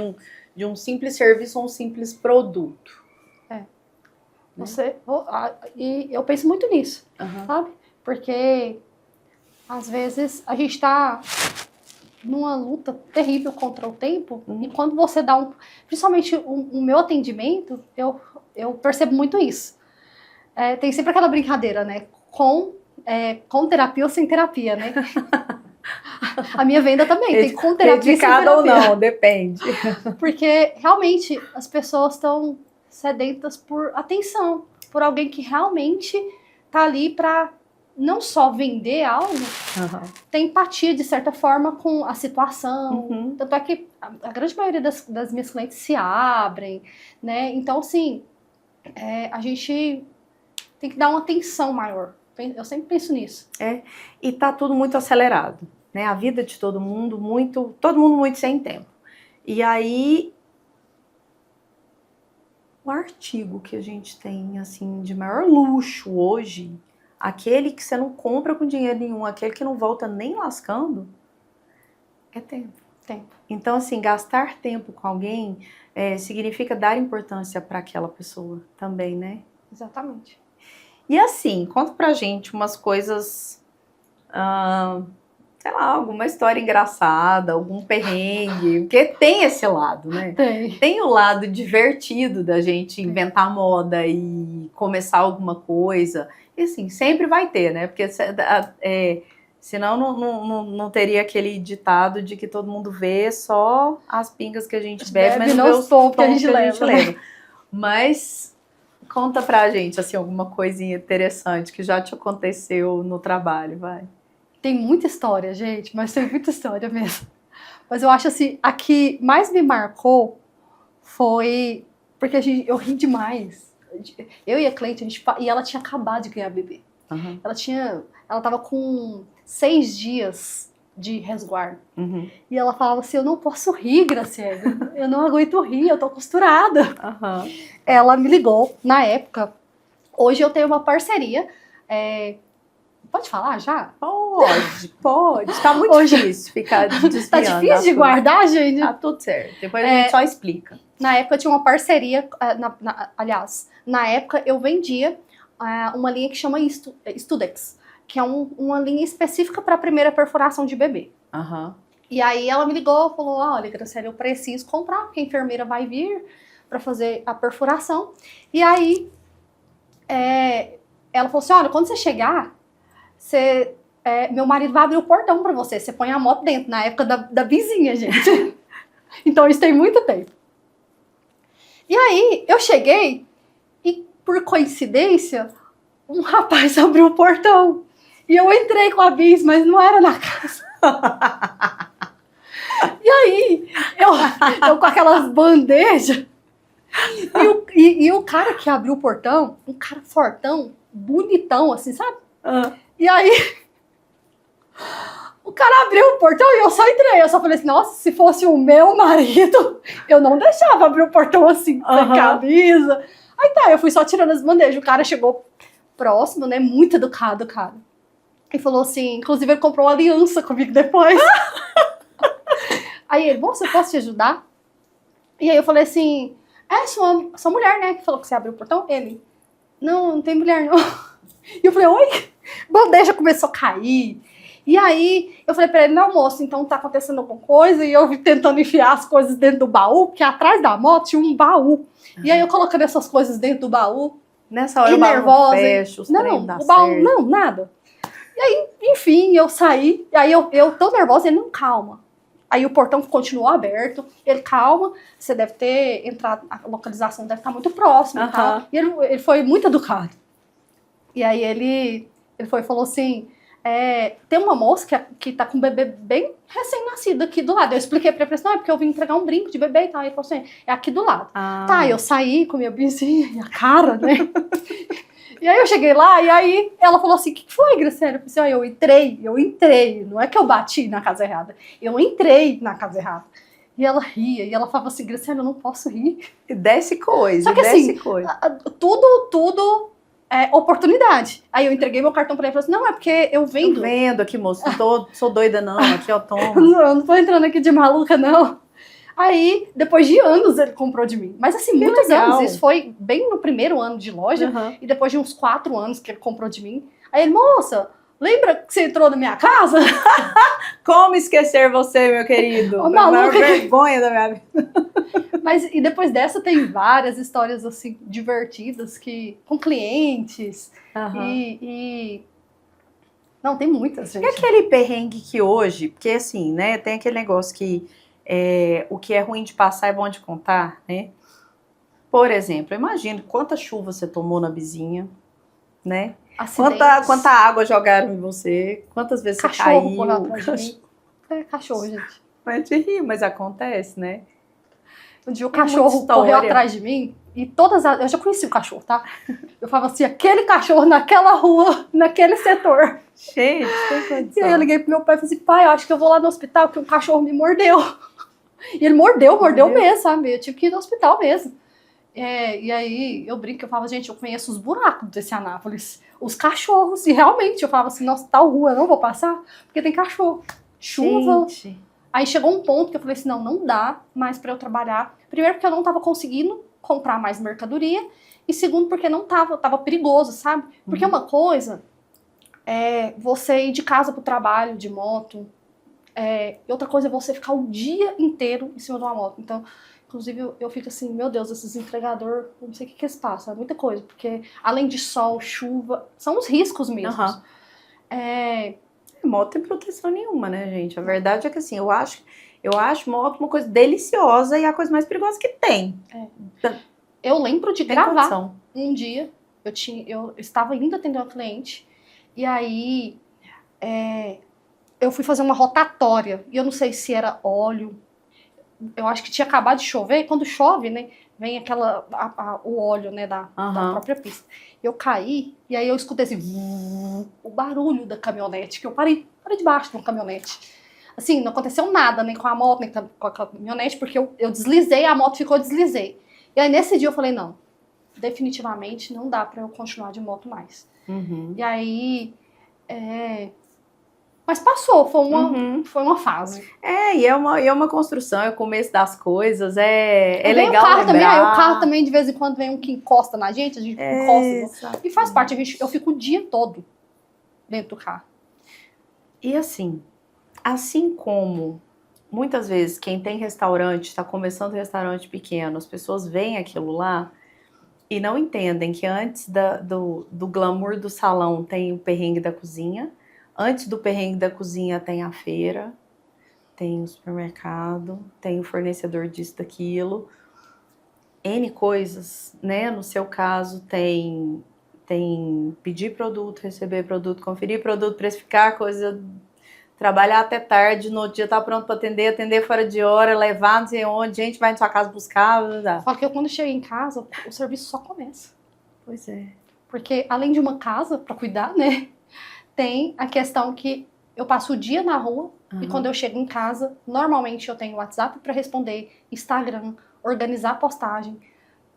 [SPEAKER 1] um simples serviço ou um simples produto.
[SPEAKER 2] E eu penso muito nisso, sabe? Porque às vezes a gente tá numa luta terrível contra o tempo, e quando você dá principalmente o meu atendimento, eu percebo muito isso. Tem sempre aquela brincadeira, né? Com terapia ou sem terapia, né? A minha venda também tem com terapia e sem terapia.
[SPEAKER 1] Ou não, depende.
[SPEAKER 2] Porque realmente as pessoas estão sedentas por atenção, por alguém que realmente tá ali para não só vender algo, tem empatia de certa forma com a situação. Tanto é que a grande maioria das minhas clientes se abrem, né? Então, assim, a gente tem que dar uma atenção maior. Eu sempre penso nisso.
[SPEAKER 1] E tá tudo muito acelerado, né? A vida de todo mundo muito sem tempo. E aí, o artigo que a gente tem, assim, de maior luxo hoje, aquele que você não compra com dinheiro nenhum, aquele que não volta nem lascando, é tempo. Então, assim, gastar tempo com alguém significa dar importância para aquela pessoa também, né?
[SPEAKER 2] Exatamente.
[SPEAKER 1] E assim, conta pra gente umas coisas, sei lá, alguma história engraçada, algum perrengue, porque tem esse lado, né? Tem o lado divertido da gente inventar moda e começar alguma coisa. E assim, sempre vai ter, né? Porque senão não teria aquele ditado de que todo mundo vê só as pingas que a gente bebe, mas não vê os tons que a gente leva. Mas conta pra gente, assim, alguma coisinha interessante que já te aconteceu no trabalho, vai.
[SPEAKER 2] Tem muita história, gente, mas tem muita história mesmo. Mas eu acho assim, a que mais me marcou foi porque eu ri demais. Eu e a cliente, e ela tinha acabado de ganhar bebê. Ela tava com 6 dias de resguardo. E ela falava assim, eu não posso rir, Graciela. Eu não aguento rir, eu tô costurada. Ela me ligou na época. Hoje eu tenho uma parceria. Pode falar já?
[SPEAKER 1] Pode. Tá muito difícil ficar desviando.
[SPEAKER 2] Tá difícil de guardar, gente?
[SPEAKER 1] Tá tudo certo. Depois a gente só explica.
[SPEAKER 2] Na época eu tinha uma parceria, aliás, na época eu vendia uma linha que chama Studex, que é uma linha específica para a primeira perfuração de bebê. E aí ela me ligou e falou, olha, Graciela, eu preciso comprar, porque a enfermeira vai vir para fazer a perfuração. E aí ela falou assim, olha, quando você chegar, meu marido vai abrir o portão para você, você põe a moto dentro, na época da vizinha, gente. Então isso tem muito tempo. E aí, eu cheguei e, por coincidência, um rapaz abriu o portão. E eu entrei com a bis, mas não era na casa. E aí, eu com aquelas bandejas. E o cara que abriu o portão, um cara fortão, bonitão, assim, sabe? E aí, o cara abriu o portão e eu só entrei. Eu só falei assim, nossa, se fosse o meu marido, eu não deixava abrir o portão assim, sem camisa. Aí tá, eu fui só tirando as bandejas. O cara chegou próximo, né, muito educado, cara. E falou assim, inclusive ele comprou uma aliança comigo depois. Aí ele, moça, eu posso te ajudar? E aí eu falei assim, sua mulher, né, que falou que você abriu o portão? Ele, não tem mulher não. E eu falei, oi? Bandeja começou a cair. E aí, eu falei pra ele, não, moço, então tá acontecendo alguma coisa, e eu tentando enfiar as coisas dentro do baú, porque atrás da moto tinha um baú. E aí, eu colocando essas coisas dentro do baú.
[SPEAKER 1] Nessa hora, nervosa, fecha, os trem dá
[SPEAKER 2] o baú, certo. Não, nada. E aí, enfim, eu saí, e aí eu tão nervosa, ele, não, calma. Aí o portão continuou aberto, ele, calma, você deve ter entrado, a localização deve estar muito próxima e tal. E ele foi muito educado. E aí, ele foi e falou assim, tem uma moça que tá com um bebê bem recém-nascido aqui do lado. Eu expliquei pra ele, não, é porque eu vim entregar um brinco de bebê e tal. Ele falou assim, é aqui do lado. Tá, eu saí com minha bizinha e a cara, né? E aí eu cheguei lá, e aí ela falou assim, o que foi, Graciela? Eu falei assim, eu entrei. Não é que eu bati na casa errada. Eu entrei na casa errada. E ela ria, e ela falava assim, Graciela, eu não posso rir.
[SPEAKER 1] E desce coisa,
[SPEAKER 2] só que assim, tudo oportunidade. Aí eu entreguei meu cartão pra ele e falei assim, não, é porque eu
[SPEAKER 1] Eu
[SPEAKER 2] vendo.
[SPEAKER 1] vendo aqui, moço, não sou doida não, aqui eu tomo.
[SPEAKER 2] Eu não tô entrando aqui de maluca, não. Aí, depois de anos, ele comprou de mim. Mas assim,
[SPEAKER 1] Que
[SPEAKER 2] muitos
[SPEAKER 1] legal.
[SPEAKER 2] anos. Isso foi bem no primeiro ano de loja.
[SPEAKER 1] Uhum.
[SPEAKER 2] E depois de uns 4 anos que ele comprou de mim. Aí ele, moça, lembra que você entrou na minha casa?
[SPEAKER 1] Como esquecer você, meu querido?
[SPEAKER 2] Ô,
[SPEAKER 1] A maior
[SPEAKER 2] maluca.
[SPEAKER 1] vergonha da minha vida.
[SPEAKER 2] Mas, e depois dessa tem várias histórias, assim, divertidas com clientes. E... Não, tem muitas, gente.
[SPEAKER 1] E aquele perrengue que hoje, porque assim, né, tem aquele negócio que o que é ruim de passar é bom de contar, né? Por exemplo, imagina quanta chuva você tomou na vizinha, né?
[SPEAKER 2] Acidentes.
[SPEAKER 1] Quanta água jogaram em você, quantas vezes
[SPEAKER 2] Cachorro
[SPEAKER 1] você
[SPEAKER 2] correu
[SPEAKER 1] caiu.
[SPEAKER 2] atrás de mim. Cachorro, gente.
[SPEAKER 1] Mas te ri, mas acontece, né?
[SPEAKER 2] Um dia o
[SPEAKER 1] Tem muita
[SPEAKER 2] cachorro correu
[SPEAKER 1] história.
[SPEAKER 2] atrás de mim e eu já conheci o cachorro, tá? Eu falava assim, aquele cachorro naquela rua, naquele setor.
[SPEAKER 1] Gente, tem
[SPEAKER 2] E aí eu
[SPEAKER 1] condição.
[SPEAKER 2] liguei pro meu pai e falei assim, pai, eu acho que eu vou lá no hospital porque um cachorro me mordeu. E ele mordeu mesmo, sabe? Eu tive que ir no hospital mesmo. E aí eu brinco, eu falava, gente, eu conheço os buracos desse Anápolis, os cachorros, e realmente eu falava assim, nossa, tal rua eu não vou passar, porque tem cachorro. Chuva.
[SPEAKER 1] Gente.
[SPEAKER 2] Aí chegou um ponto que eu falei assim, não dá mais pra eu trabalhar. Primeiro porque eu não tava conseguindo comprar mais mercadoria, e segundo porque tava perigoso, sabe? Porque uma coisa é você ir de casa pro trabalho de moto, e outra coisa é você ficar o dia inteiro em cima de uma moto. Então, inclusive, eu fico assim, meu Deus, esses entregadores, eu não sei o que eles passam, é muita coisa, porque além de sol, chuva, são os riscos mesmo.
[SPEAKER 1] Aham. Moto tem proteção nenhuma, né, gente? A verdade é que assim, eu acho moto uma coisa deliciosa e a coisa mais perigosa que tem.
[SPEAKER 2] Eu lembro de
[SPEAKER 1] Tem
[SPEAKER 2] gravar
[SPEAKER 1] condição.
[SPEAKER 2] um dia, eu estava indo atender uma cliente, e aí eu fui fazer uma rotatória, e eu não sei se era óleo, eu acho que tinha acabado de chover, e quando chove, né, vem o óleo, né, da própria pista. Eu caí, e aí eu escutei assim, o barulho da caminhonete, que eu parei debaixo de uma caminhonete. Assim, não aconteceu nada, nem com a moto, nem com a caminhonete, porque eu deslizei, a moto ficou, deslizei. E aí nesse dia eu falei, não, definitivamente não dá pra eu continuar de moto mais.
[SPEAKER 1] Uhum.
[SPEAKER 2] E aí, mas passou, foi uma fase.
[SPEAKER 1] E é uma construção, é o começo das coisas, é
[SPEAKER 2] Vem
[SPEAKER 1] legal
[SPEAKER 2] o carro também,
[SPEAKER 1] lembrar.
[SPEAKER 2] o carro também de vez em quando vem um que encosta na gente, a gente encosta. E faz parte, eu fico o dia todo dentro do carro.
[SPEAKER 1] E assim como muitas vezes quem tem restaurante, está começando restaurante pequeno, as pessoas veem aquilo lá e não entendem que antes do glamour do salão tem o perrengue da cozinha, antes do perrengue da cozinha tem a feira, tem o supermercado, tem o fornecedor disso, daquilo, N coisas, né? No seu caso tem pedir produto, receber produto, conferir produto, precificar coisa, trabalhar até tarde, no dia tá pronto para atender fora de hora, levar não sei onde, gente vai na sua casa buscar.
[SPEAKER 2] Só que eu, quando chego em casa, o serviço só começa.
[SPEAKER 1] Pois é.
[SPEAKER 2] Porque além de uma casa para cuidar, né, tem a questão que eu passo o dia na rua e quando eu chego em casa, normalmente eu tenho WhatsApp para responder, Instagram, organizar a postagem,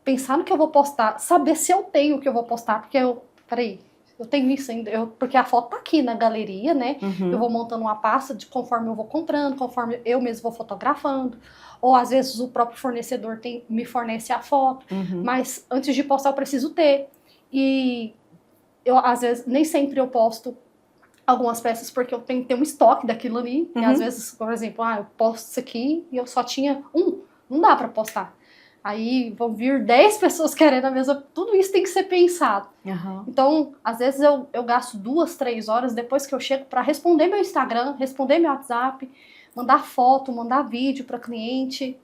[SPEAKER 2] pensar no que eu vou postar, saber se eu tenho o que eu vou postar, porque eu tenho isso ainda, porque a foto tá aqui na galeria, né? Eu vou montando uma pasta conforme eu vou comprando, conforme eu mesmo vou fotografando, ou às vezes o próprio fornecedor me fornece a foto, mas antes de postar eu preciso ter. E eu, às vezes, nem sempre eu posto algumas peças porque eu tenho que ter um estoque daquilo ali, e às vezes, por exemplo, eu posto isso aqui e eu só tinha não dá pra postar. Aí vão vir 10 pessoas querendo a mesma... Tudo isso tem que ser pensado. Então, às vezes eu gasto 2, 3 horas depois que eu chego para responder meu Instagram, responder meu WhatsApp, mandar foto, mandar vídeo para cliente.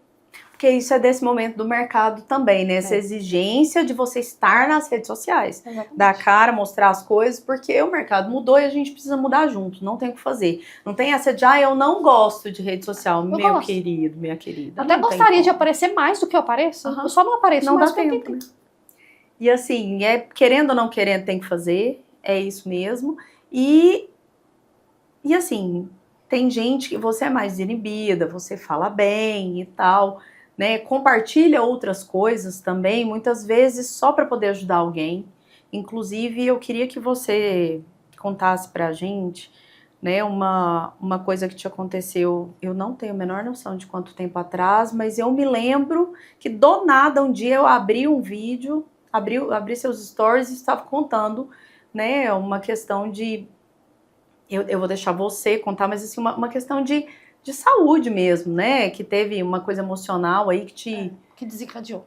[SPEAKER 1] Porque isso é desse momento do mercado também, né? Essa exigência de você estar nas redes sociais.
[SPEAKER 2] Exatamente.
[SPEAKER 1] Dar cara, mostrar as coisas, porque o mercado mudou e a gente precisa mudar junto. Não tem o que fazer. Não tem essa de, eu não gosto de rede social, meu querido, minha querida.
[SPEAKER 2] Eu até gostaria de aparecer mais do que eu apareço. Eu só não apareço
[SPEAKER 1] não
[SPEAKER 2] mais
[SPEAKER 1] dá tempo, né? E assim, querendo ou não querendo, tem que fazer. É isso mesmo. E assim, tem gente que você é mais desinibida, você fala bem e tal, né? Compartilha outras coisas também, muitas vezes só para poder ajudar alguém. Inclusive, eu queria que você contasse pra gente, né, uma coisa que te aconteceu. Eu não tenho a menor noção de quanto tempo atrás, mas eu me lembro que do nada um dia eu abri um vídeo, abri seus stories e estava contando, né, uma questão de. Eu vou deixar você contar, mas assim, uma questão de saúde mesmo, né? Que teve uma coisa emocional aí que
[SPEAKER 2] Que desencadeou.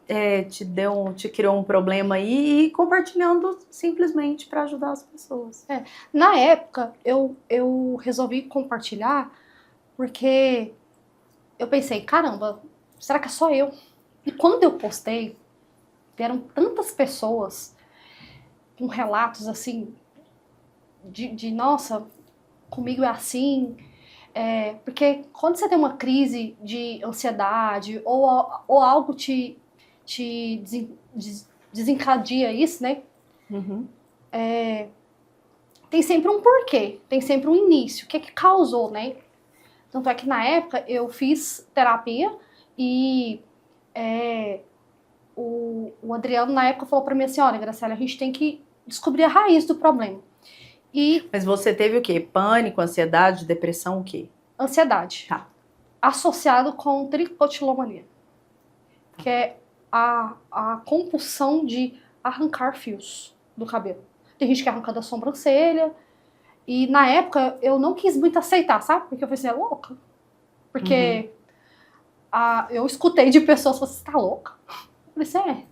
[SPEAKER 1] te criou um problema aí, e compartilhando simplesmente para ajudar as pessoas.
[SPEAKER 2] Na época, eu resolvi compartilhar porque eu pensei, caramba, será que é só eu? E quando eu postei, vieram tantas pessoas com relatos assim, nossa, comigo é assim. Porque quando você tem uma crise de ansiedade ou algo te desencadeia isso, né?
[SPEAKER 1] Uhum.
[SPEAKER 2] Tem sempre um porquê, tem sempre um início. O que que causou, né? Tanto é que na época eu fiz terapia e o Adriano na época falou pra mim assim, olha, Graciela, a gente tem que descobrir a raiz do problema. E
[SPEAKER 1] Mas você teve o quê? Pânico, ansiedade, depressão, o quê?
[SPEAKER 2] ansiedade.
[SPEAKER 1] Tá.
[SPEAKER 2] Associado com tricotilomania. Que é a compulsão de arrancar fios do cabelo. Tem gente que arranca da sobrancelha. E na época eu não quis muito aceitar, sabe? Porque eu falei assim, é louca. Porque eu escutei de pessoas, você tá louca? Eu falei assim,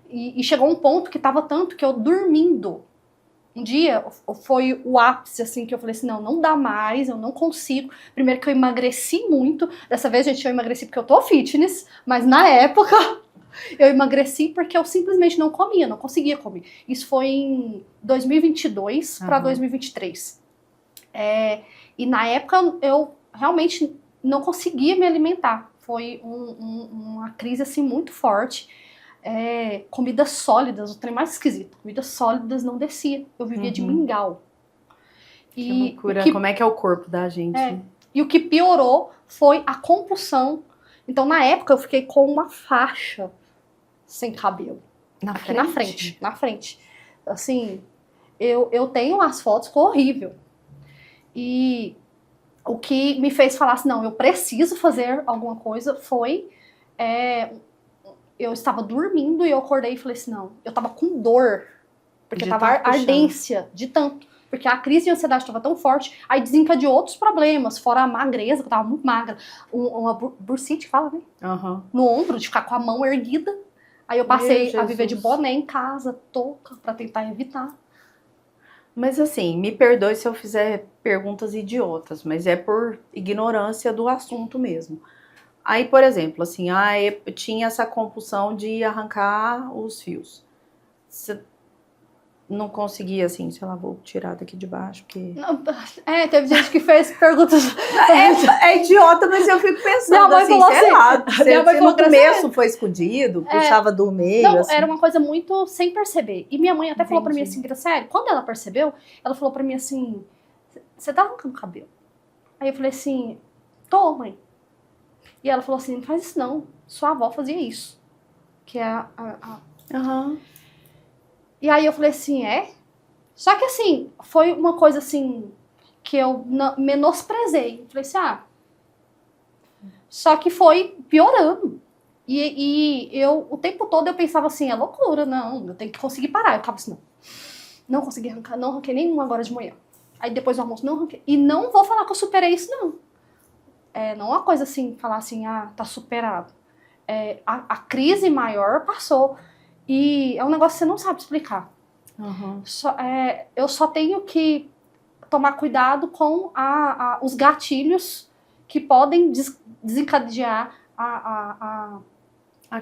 [SPEAKER 2] E chegou um ponto que tava tanto que eu dormindo. Um dia foi o ápice, assim, que eu falei assim, não dá mais, eu não consigo. Primeiro que eu emagreci muito. Dessa vez, gente, eu emagreci porque eu tô fitness. Mas na época, eu emagreci porque eu simplesmente não comia, não conseguia comer. Isso foi em 2022 para 2023. E na época, eu realmente não conseguia me alimentar. Foi uma crise, assim, muito forte. Comidas sólidas, o trem mais esquisito. Comidas sólidas não descia. Eu vivia de mingau.
[SPEAKER 1] Que loucura. Como é que é o corpo da gente?
[SPEAKER 2] E o que piorou foi a compulsão. Então, na época, eu fiquei com uma faixa sem cabelo. Aqui na frente. Assim, eu tenho as fotos, ficou horrível. E o que me fez falar assim, não, eu preciso fazer alguma coisa foi... eu estava dormindo e eu acordei e falei assim, não, eu tava com dor, porque tava ardência de tanto, porque a crise de ansiedade estava tão forte, aí desencadeou outros problemas, fora a magreza, que eu tava muito magra, uma bursite, fala, né? No ombro, de ficar com a mão erguida, aí eu passei a viver de boné em casa, touca, pra tentar evitar.
[SPEAKER 1] Mas assim, me perdoe se eu fizer perguntas idiotas, mas é por ignorância do assunto mesmo. Aí, por exemplo, assim, eu tinha essa compulsão de arrancar os fios. Você não conseguia, assim, sei lá, vou tirar daqui de baixo, porque...
[SPEAKER 2] Não, teve gente que fez perguntas...
[SPEAKER 1] É idiota, mas eu fico pensando assim, sei lá, você no começo foi escondido, puxava do meio,
[SPEAKER 2] não,
[SPEAKER 1] assim.
[SPEAKER 2] era uma coisa muito sem perceber. E minha mãe até falou pra mim assim, Graciela, quando ela percebeu, ela falou pra mim assim, você tá arrancando cabelo? Aí eu falei assim, tô, mãe. E ela falou assim, não faz isso não, sua avó fazia isso. Que é E aí eu falei assim, Só que assim, foi uma coisa assim, que eu menosprezei. Eu falei assim, Só que foi piorando. E eu, o tempo todo eu pensava assim, é loucura, não, eu tenho que conseguir parar. Eu ficava assim, não consegui arrancar, não arranquei nenhum agora de manhã. Aí depois do almoço, não arranquei. E não vou falar que eu superei isso, não. Não é uma coisa assim, falar assim, tá superado. A crise maior passou. E é um negócio que você não sabe explicar. Eu só tenho que tomar cuidado com os gatilhos que podem desencadear
[SPEAKER 1] a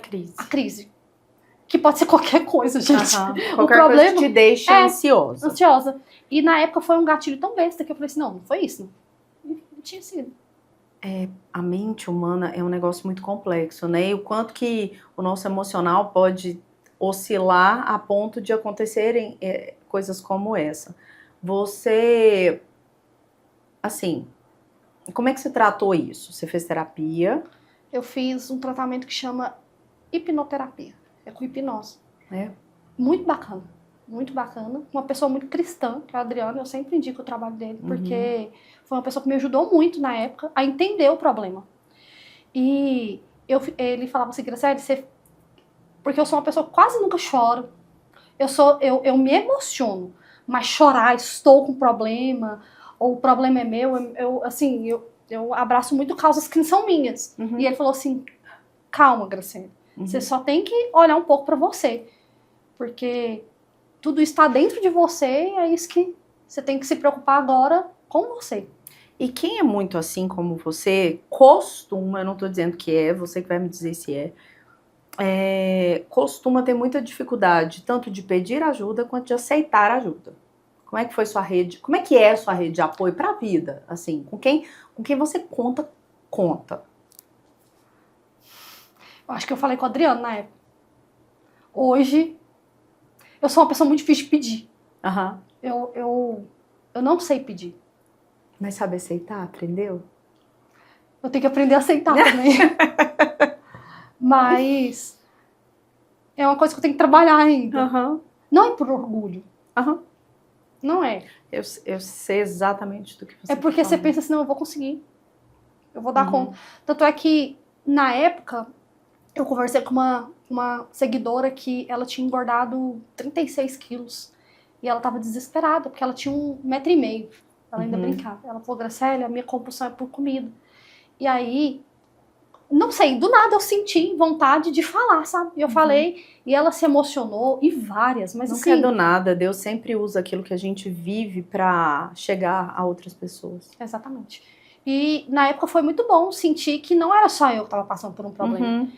[SPEAKER 1] crise.
[SPEAKER 2] A crise. Que pode ser qualquer coisa, gente.
[SPEAKER 1] Qualquer coisa que te deixa ansiosa.
[SPEAKER 2] Ansiosa. E na época foi um gatilho tão besta que eu falei assim, não foi isso. Não tinha sido.
[SPEAKER 1] A mente humana é um negócio muito complexo, né? E o quanto que o nosso emocional pode oscilar a ponto de acontecerem coisas como essa. Você, assim, como é que você tratou isso? Você fez terapia?
[SPEAKER 2] Eu fiz um tratamento que chama hipnoterapia. É com hipnose. Muito bacana. muito bacana, uma pessoa muito cristã, que é o Adriano, eu sempre indico o trabalho dele, porque foi uma pessoa que me ajudou muito na época a entender o problema. E ele falava assim, Graciele, porque eu sou uma pessoa que quase nunca choro, eu me emociono, mas chorar, estou com problema, ou o problema é meu, eu abraço muito causas que são minhas. E ele falou assim, calma, Graciele, você só tem que olhar um pouco para você, porque tudo está dentro de você e é isso que você tem que se preocupar agora com você.
[SPEAKER 1] E quem é muito assim como você, costuma, eu não tô dizendo que é, você que vai me dizer se costuma ter muita dificuldade, tanto de pedir ajuda quanto de aceitar ajuda. Como é que foi sua rede, como é que é a sua rede de apoio para a vida? Assim, com quem você conta.
[SPEAKER 2] Eu acho que eu falei com o Adriano na época. Hoje, eu sou uma pessoa muito difícil de pedir. Eu não sei pedir.
[SPEAKER 1] Mas sabe aceitar, aprendeu?
[SPEAKER 2] Eu tenho que aprender a aceitar também. Mas é uma coisa que eu tenho que trabalhar ainda. Não é por orgulho. Não é.
[SPEAKER 1] Eu sei exatamente do que você
[SPEAKER 2] É porque você pensa assim, não, eu vou conseguir. Eu vou dar conta. Tanto é que, na época, eu conversei com uma seguidora que ela tinha engordado 36 quilos. E ela tava desesperada, porque ela tinha 1,5 metro. Ela ainda brincava. Ela falou, Graciele, a minha compulsão é por comida. E aí, não sei, do nada eu senti vontade de falar, sabe? E eu falei, e ela se emocionou, e várias, mas
[SPEAKER 1] Nunca
[SPEAKER 2] assim...
[SPEAKER 1] é do nada, Deus sempre usa aquilo que a gente vive pra chegar a outras pessoas.
[SPEAKER 2] Exatamente. E na época foi muito bom sentir que não era só eu que tava passando por um problema.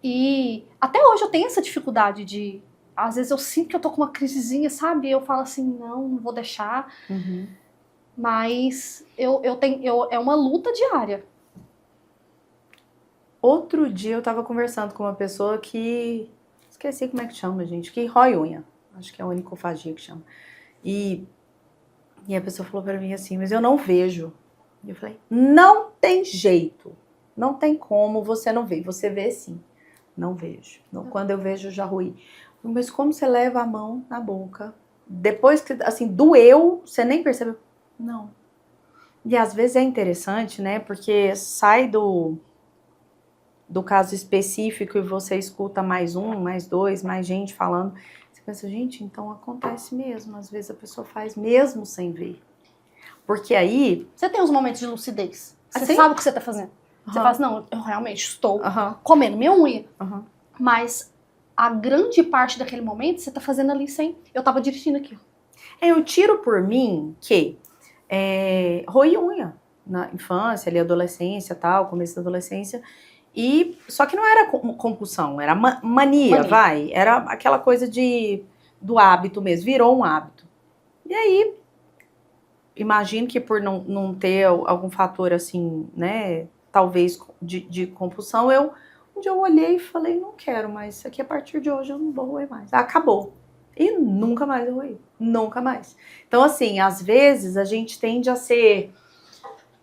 [SPEAKER 2] E até hoje eu tenho essa dificuldade de... Às vezes eu sinto que eu tô com uma crisezinha, sabe? E eu falo assim, não vou deixar. Mas é uma luta diária.
[SPEAKER 1] Outro dia eu tava conversando com uma pessoa que... Esqueci como é que chama, gente. Que rói unha. Acho que é a onicofagia que chama. E a pessoa falou pra mim assim, mas eu não vejo. E eu falei, não tem jeito. Não tem como você não ver. Você vê sim. Não vejo. Não, quando eu vejo, eu já ruí. Mas como você leva a mão na boca? Depois que, assim, doeu, você nem percebeu? Não. E às vezes é interessante, né? Porque sai do caso específico e você escuta mais um, mais dois, mais gente falando. Você pensa, gente, então acontece mesmo. Às vezes a pessoa faz mesmo sem ver. Porque aí...
[SPEAKER 2] Você tem uns momentos de lucidez. Você
[SPEAKER 1] assim?
[SPEAKER 2] sabe o que você tá fazendo. Você fala assim, não, eu realmente estou comendo minha unha. Mas a grande parte daquele momento você tá fazendo ali sem... Eu tava dirigindo aqui.
[SPEAKER 1] Eu tiro por mim que roí unha na infância, ali, adolescência, tal, começo da adolescência. E só que não era compulsão, era mania, vai. Era aquela coisa do hábito mesmo, virou um hábito. E aí, imagino que por não ter algum fator assim, né, talvez de compulsão, um dia eu olhei e falei, não quero mais, isso aqui a partir de hoje eu não vou roer mais. Acabou. E nunca mais eu roí, nunca mais. Então assim, às vezes a gente tende a ser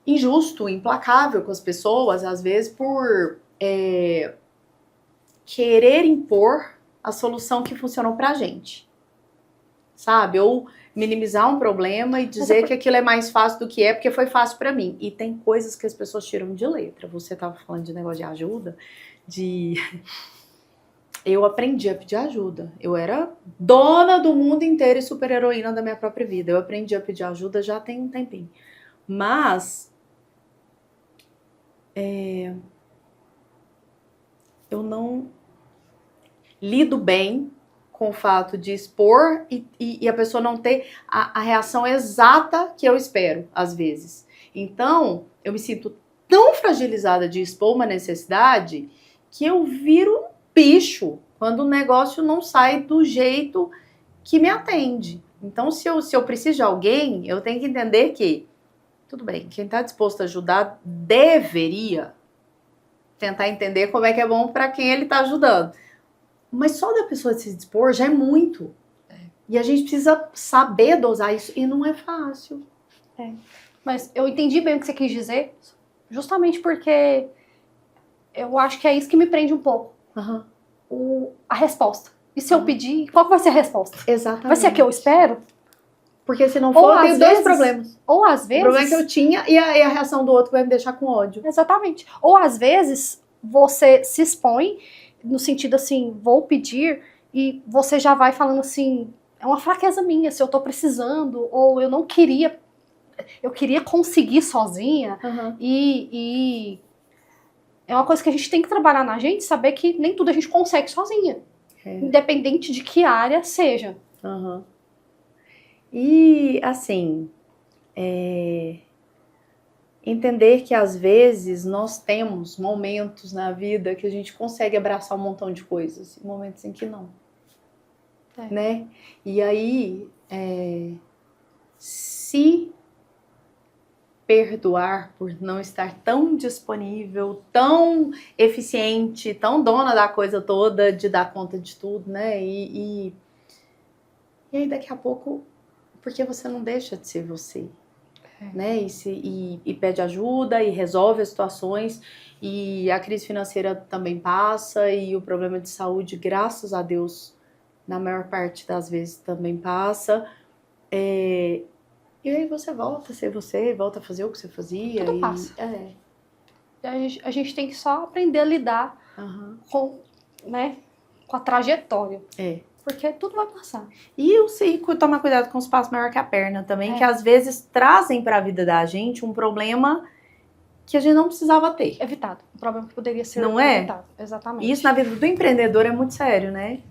[SPEAKER 1] injusto, implacável com as pessoas, às vezes por querer impor a solução que funcionou pra gente, sabe? Ou minimizar um problema e dizer que aquilo é mais fácil do que é, porque foi fácil pra mim. E tem coisas que as pessoas tiram de letra. Você tava falando de negócio de ajuda, eu aprendi a pedir ajuda. Eu era dona do mundo inteiro e super heroína da minha própria vida. Eu aprendi a pedir ajuda já tem um tempinho. Mas eu não lido bem com o fato de expor e a pessoa não ter a reação exata que eu espero, às vezes. Então, eu me sinto tão fragilizada de expor uma necessidade que eu viro um bicho quando o negócio não sai do jeito que me atende. Então, se eu preciso de alguém, eu tenho que entender que, tudo bem, quem está disposto a ajudar deveria tentar entender como é que é bom para quem ele está ajudando. Mas só da pessoa se dispor já é muito. E a gente precisa saber dosar isso. E não é fácil.
[SPEAKER 2] Mas eu entendi bem o que você quis dizer. Justamente porque eu acho que é isso que me prende um pouco. A resposta. E se eu pedir, qual que vai ser a resposta?
[SPEAKER 1] Exatamente.
[SPEAKER 2] Vai ser a que eu espero?
[SPEAKER 1] Porque se não for, eu tenho dois problemas.
[SPEAKER 2] Ou às
[SPEAKER 1] O
[SPEAKER 2] vezes...
[SPEAKER 1] problema é que eu tinha e a reação do outro vai me deixar com ódio.
[SPEAKER 2] Exatamente. Ou às vezes você se expõe no sentido assim, vou pedir, e você já vai falando assim, é uma fraqueza minha, se eu tô precisando, ou eu não queria, eu queria conseguir sozinha, e é uma coisa que a gente tem que trabalhar na gente, saber que nem tudo a gente consegue sozinha, independente de que área seja.
[SPEAKER 1] E, assim, entender que às vezes nós temos momentos na vida que a gente consegue abraçar um montão de coisas, e momentos em que não. Né? E aí, se perdoar por não estar tão disponível, tão eficiente, tão dona da coisa toda, de dar conta de tudo, né? E aí daqui a pouco, porque você não deixa de ser você, né? E pede ajuda e resolve as situações, e a crise financeira também passa, e o problema de saúde, graças a Deus, na maior parte das vezes também passa. E aí você volta a ser você, volta a fazer o que você fazia.
[SPEAKER 2] Tudo passa. A gente tem que só aprender a lidar com, né, com a trajetória. Porque tudo vai passar. E
[SPEAKER 1] tomar cuidado com os passos maior que a perna também, que às vezes trazem para a vida da gente um problema que a gente não precisava ter.
[SPEAKER 2] Evitado. Um problema que poderia ser
[SPEAKER 1] evitado.
[SPEAKER 2] Exatamente.
[SPEAKER 1] E isso na vida do empreendedor é muito sério, né?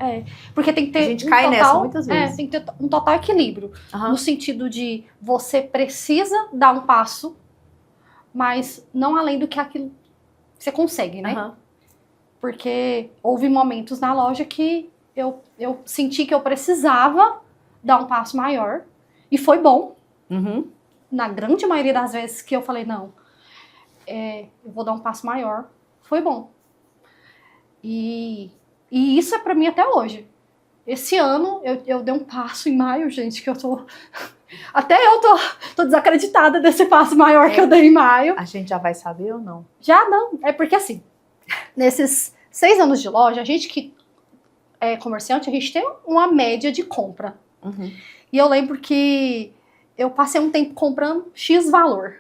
[SPEAKER 2] Porque tem que ter
[SPEAKER 1] a gente cai nessa muitas vezes.
[SPEAKER 2] Tem que ter um total equilíbrio. No sentido de você precisa dar um passo, mas não além do que aquilo que você consegue, né? Porque houve momentos na loja que eu senti que eu precisava dar um passo maior. E foi bom. Na grande maioria das vezes que eu falei, não, eu vou dar um passo maior, foi bom. E isso é pra mim até hoje. Esse ano eu dei um passo em maio, gente, que eu tô... Até eu tô desacreditada desse passo maior que eu dei em maio.
[SPEAKER 1] A gente já vai saber ou não?
[SPEAKER 2] Já não. É porque assim, nesses 6 anos de loja, a gente que é comerciante, a gente tem uma média de compra. E eu lembro que eu passei um tempo comprando X valor.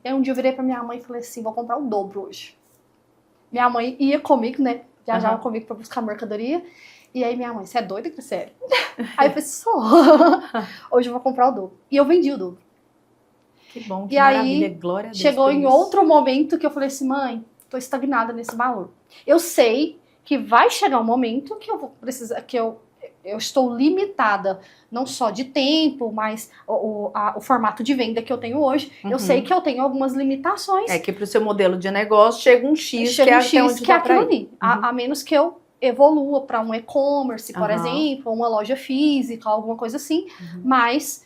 [SPEAKER 2] E aí um dia eu virei pra minha mãe e falei assim, vou comprar o dobro hoje. Minha mãe ia comigo, né? Viajava comigo pra buscar mercadoria. E aí minha mãe, você é doida, Cristiane? Aí eu falei, sou. Hoje eu vou comprar o dobro. E eu vendi o dobro.
[SPEAKER 1] Que bom, que maravilha, glória a Deus.
[SPEAKER 2] Chegou em outro momento que eu falei assim, mãe, tô estagnada nesse valor. Eu sei que vai chegar um momento que eu vou precisar, que eu estou limitada, não só de tempo, mas o formato de venda que eu tenho hoje. Eu sei que eu tenho algumas limitações.
[SPEAKER 1] Que pro seu modelo de negócio chega um X,
[SPEAKER 2] chega um X que é aquilo ali. A menos que eu evolua para um e-commerce, por exemplo, uma loja física, alguma coisa assim. Mas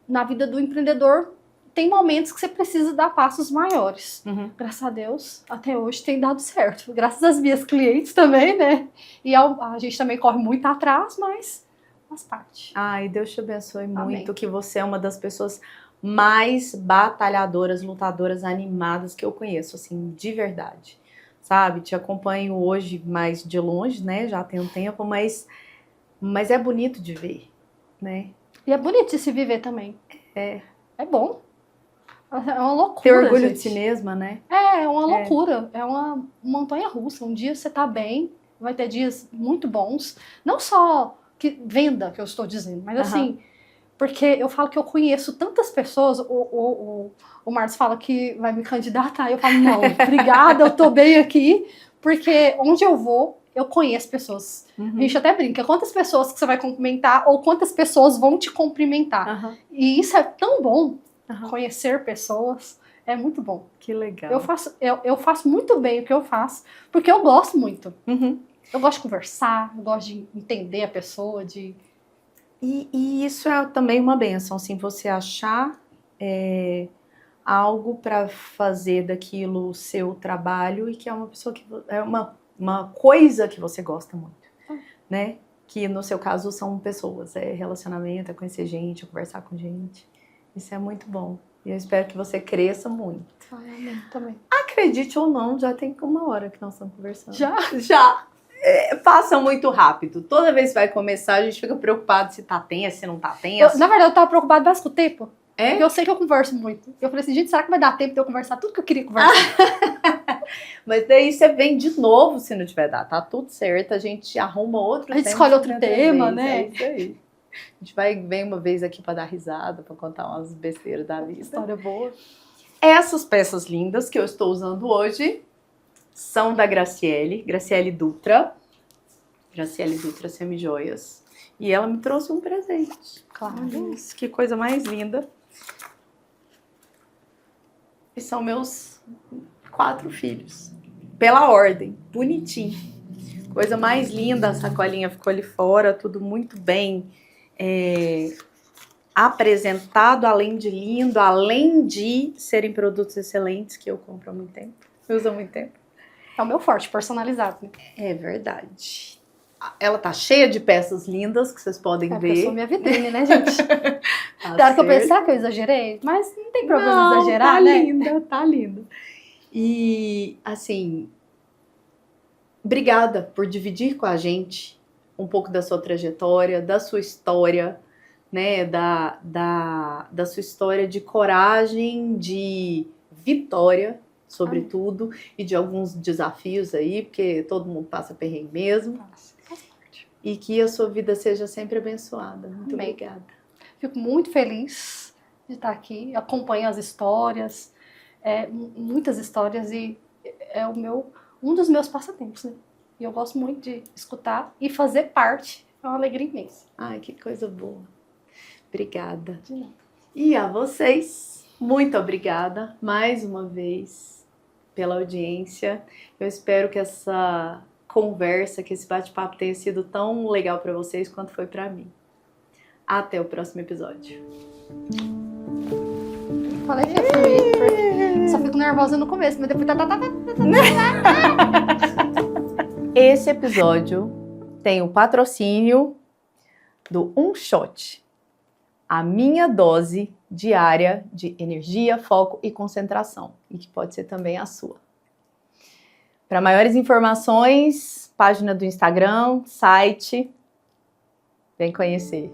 [SPEAKER 2] na vida do empreendedor tem momentos que você precisa dar passos maiores. Graças a Deus, até hoje tem dado certo. Graças às minhas clientes também, né? E a gente também corre muito atrás, mas faz parte.
[SPEAKER 1] Ai, Deus te abençoe muito, que você é uma das pessoas mais batalhadoras, lutadoras, animadas que eu conheço, assim, de verdade. Sabe? Te acompanho hoje mais de longe, né? Já tem um tempo, mas é bonito de ver, né?
[SPEAKER 2] E é bonito de se viver também. É bom. É uma loucura,
[SPEAKER 1] ter orgulho
[SPEAKER 2] gente.
[SPEAKER 1] de si mesma, né?
[SPEAKER 2] É uma loucura. É uma montanha-russa. Um dia você tá bem, vai ter dias muito bons. Não só que venda, que eu estou dizendo, mas assim, porque eu falo que eu conheço tantas pessoas, o Marcos fala que vai me candidatar, eu falo, não, obrigada, eu tô bem aqui, porque onde eu vou, eu conheço pessoas. A gente até brinca, quantas pessoas que você vai cumprimentar ou quantas pessoas vão te cumprimentar. E isso é tão bom. Conhecer pessoas é muito bom.
[SPEAKER 1] Que legal.
[SPEAKER 2] Eu faço muito bem o que eu faço, porque eu gosto muito. Eu gosto de conversar, eu gosto de entender a pessoa,
[SPEAKER 1] E isso é também uma bênção, assim, você achar algo para fazer daquilo o seu trabalho, e que é uma pessoa que é uma coisa que você gosta muito, né? Que no seu caso são pessoas, relacionamento, conhecer gente, conversar com gente. Isso é muito bom. E eu espero que você cresça muito.
[SPEAKER 2] Amém, também.
[SPEAKER 1] Acredite ou não, já tem 1 hora que nós estamos conversando.
[SPEAKER 2] Já?
[SPEAKER 1] Já! passa muito rápido. Toda vez que vai começar, a gente fica preocupado se tá tenso, se não tá tenso.
[SPEAKER 2] Na verdade, eu tava preocupada mais com o tempo.
[SPEAKER 1] É?
[SPEAKER 2] Porque eu sei que eu converso muito. Eu falei assim, gente, será que vai dar tempo de eu conversar tudo que eu queria conversar?
[SPEAKER 1] Mas daí você vem de novo se não tiver dar. Tá tudo certo, a gente arruma outro
[SPEAKER 2] A gente
[SPEAKER 1] tema,
[SPEAKER 2] escolhe outro
[SPEAKER 1] 50
[SPEAKER 2] tema,
[SPEAKER 1] vezes,
[SPEAKER 2] né?
[SPEAKER 1] É isso aí. A gente vem uma vez aqui pra dar risada, pra contar umas besteiras da vida.
[SPEAKER 2] História boa.
[SPEAKER 1] Essas peças lindas que eu estou usando hoje são da Graciele Dutra. Graciele Dutra Semijoias. E ela me trouxe um presente.
[SPEAKER 2] Claro.
[SPEAKER 1] Olha isso, que coisa mais linda. E são meus 4 filhos. Pela ordem, bonitinho. Coisa mais linda, a sacolinha ficou ali fora, tudo muito bem apresentado, além de lindo, além de serem produtos excelentes que eu compro há muito tempo. Eu uso há muito tempo.
[SPEAKER 2] É o meu forte, personalizado. Né?
[SPEAKER 1] É verdade. Ela tá cheia de peças lindas que vocês podem
[SPEAKER 2] É,
[SPEAKER 1] ver.
[SPEAKER 2] porque eu sou minha vitrine, né, gente?
[SPEAKER 1] Tá
[SPEAKER 2] Tem hora que eu
[SPEAKER 1] certo.
[SPEAKER 2] pensar que eu exagerei, mas não tem problema
[SPEAKER 1] Não,
[SPEAKER 2] exagerar,
[SPEAKER 1] tá
[SPEAKER 2] né?
[SPEAKER 1] linda, tá linda. E, assim, obrigada por dividir com a gente um pouco da sua trajetória, da sua história, né, da sua história de coragem, de vitória, sobretudo, e de alguns desafios aí, porque todo mundo passa perrengue mesmo.
[SPEAKER 2] Nossa, faz parte.
[SPEAKER 1] E que a sua vida seja sempre abençoada. Muito
[SPEAKER 2] Amém.
[SPEAKER 1] obrigada.
[SPEAKER 2] Fico muito feliz de estar aqui, acompanho as histórias, muitas histórias, e é um dos meus passatempos, né? E eu gosto muito de escutar e fazer parte, é uma alegria imensa.
[SPEAKER 1] Ai, que coisa boa. Obrigada.
[SPEAKER 2] De nada.
[SPEAKER 1] E a vocês, muito obrigada mais uma vez pela audiência. Eu espero que essa conversa, que esse bate-papo tenha sido tão legal para vocês quanto foi para mim. Até o próximo episódio.
[SPEAKER 2] Falei que ia fluir, porque só fico nervosa no começo, mas depois
[SPEAKER 1] Esse episódio tem o patrocínio do Um Shot, a minha dose diária de energia, foco e concentração, e que pode ser também a sua. Para maiores informações, página do Instagram, site, vem conhecer.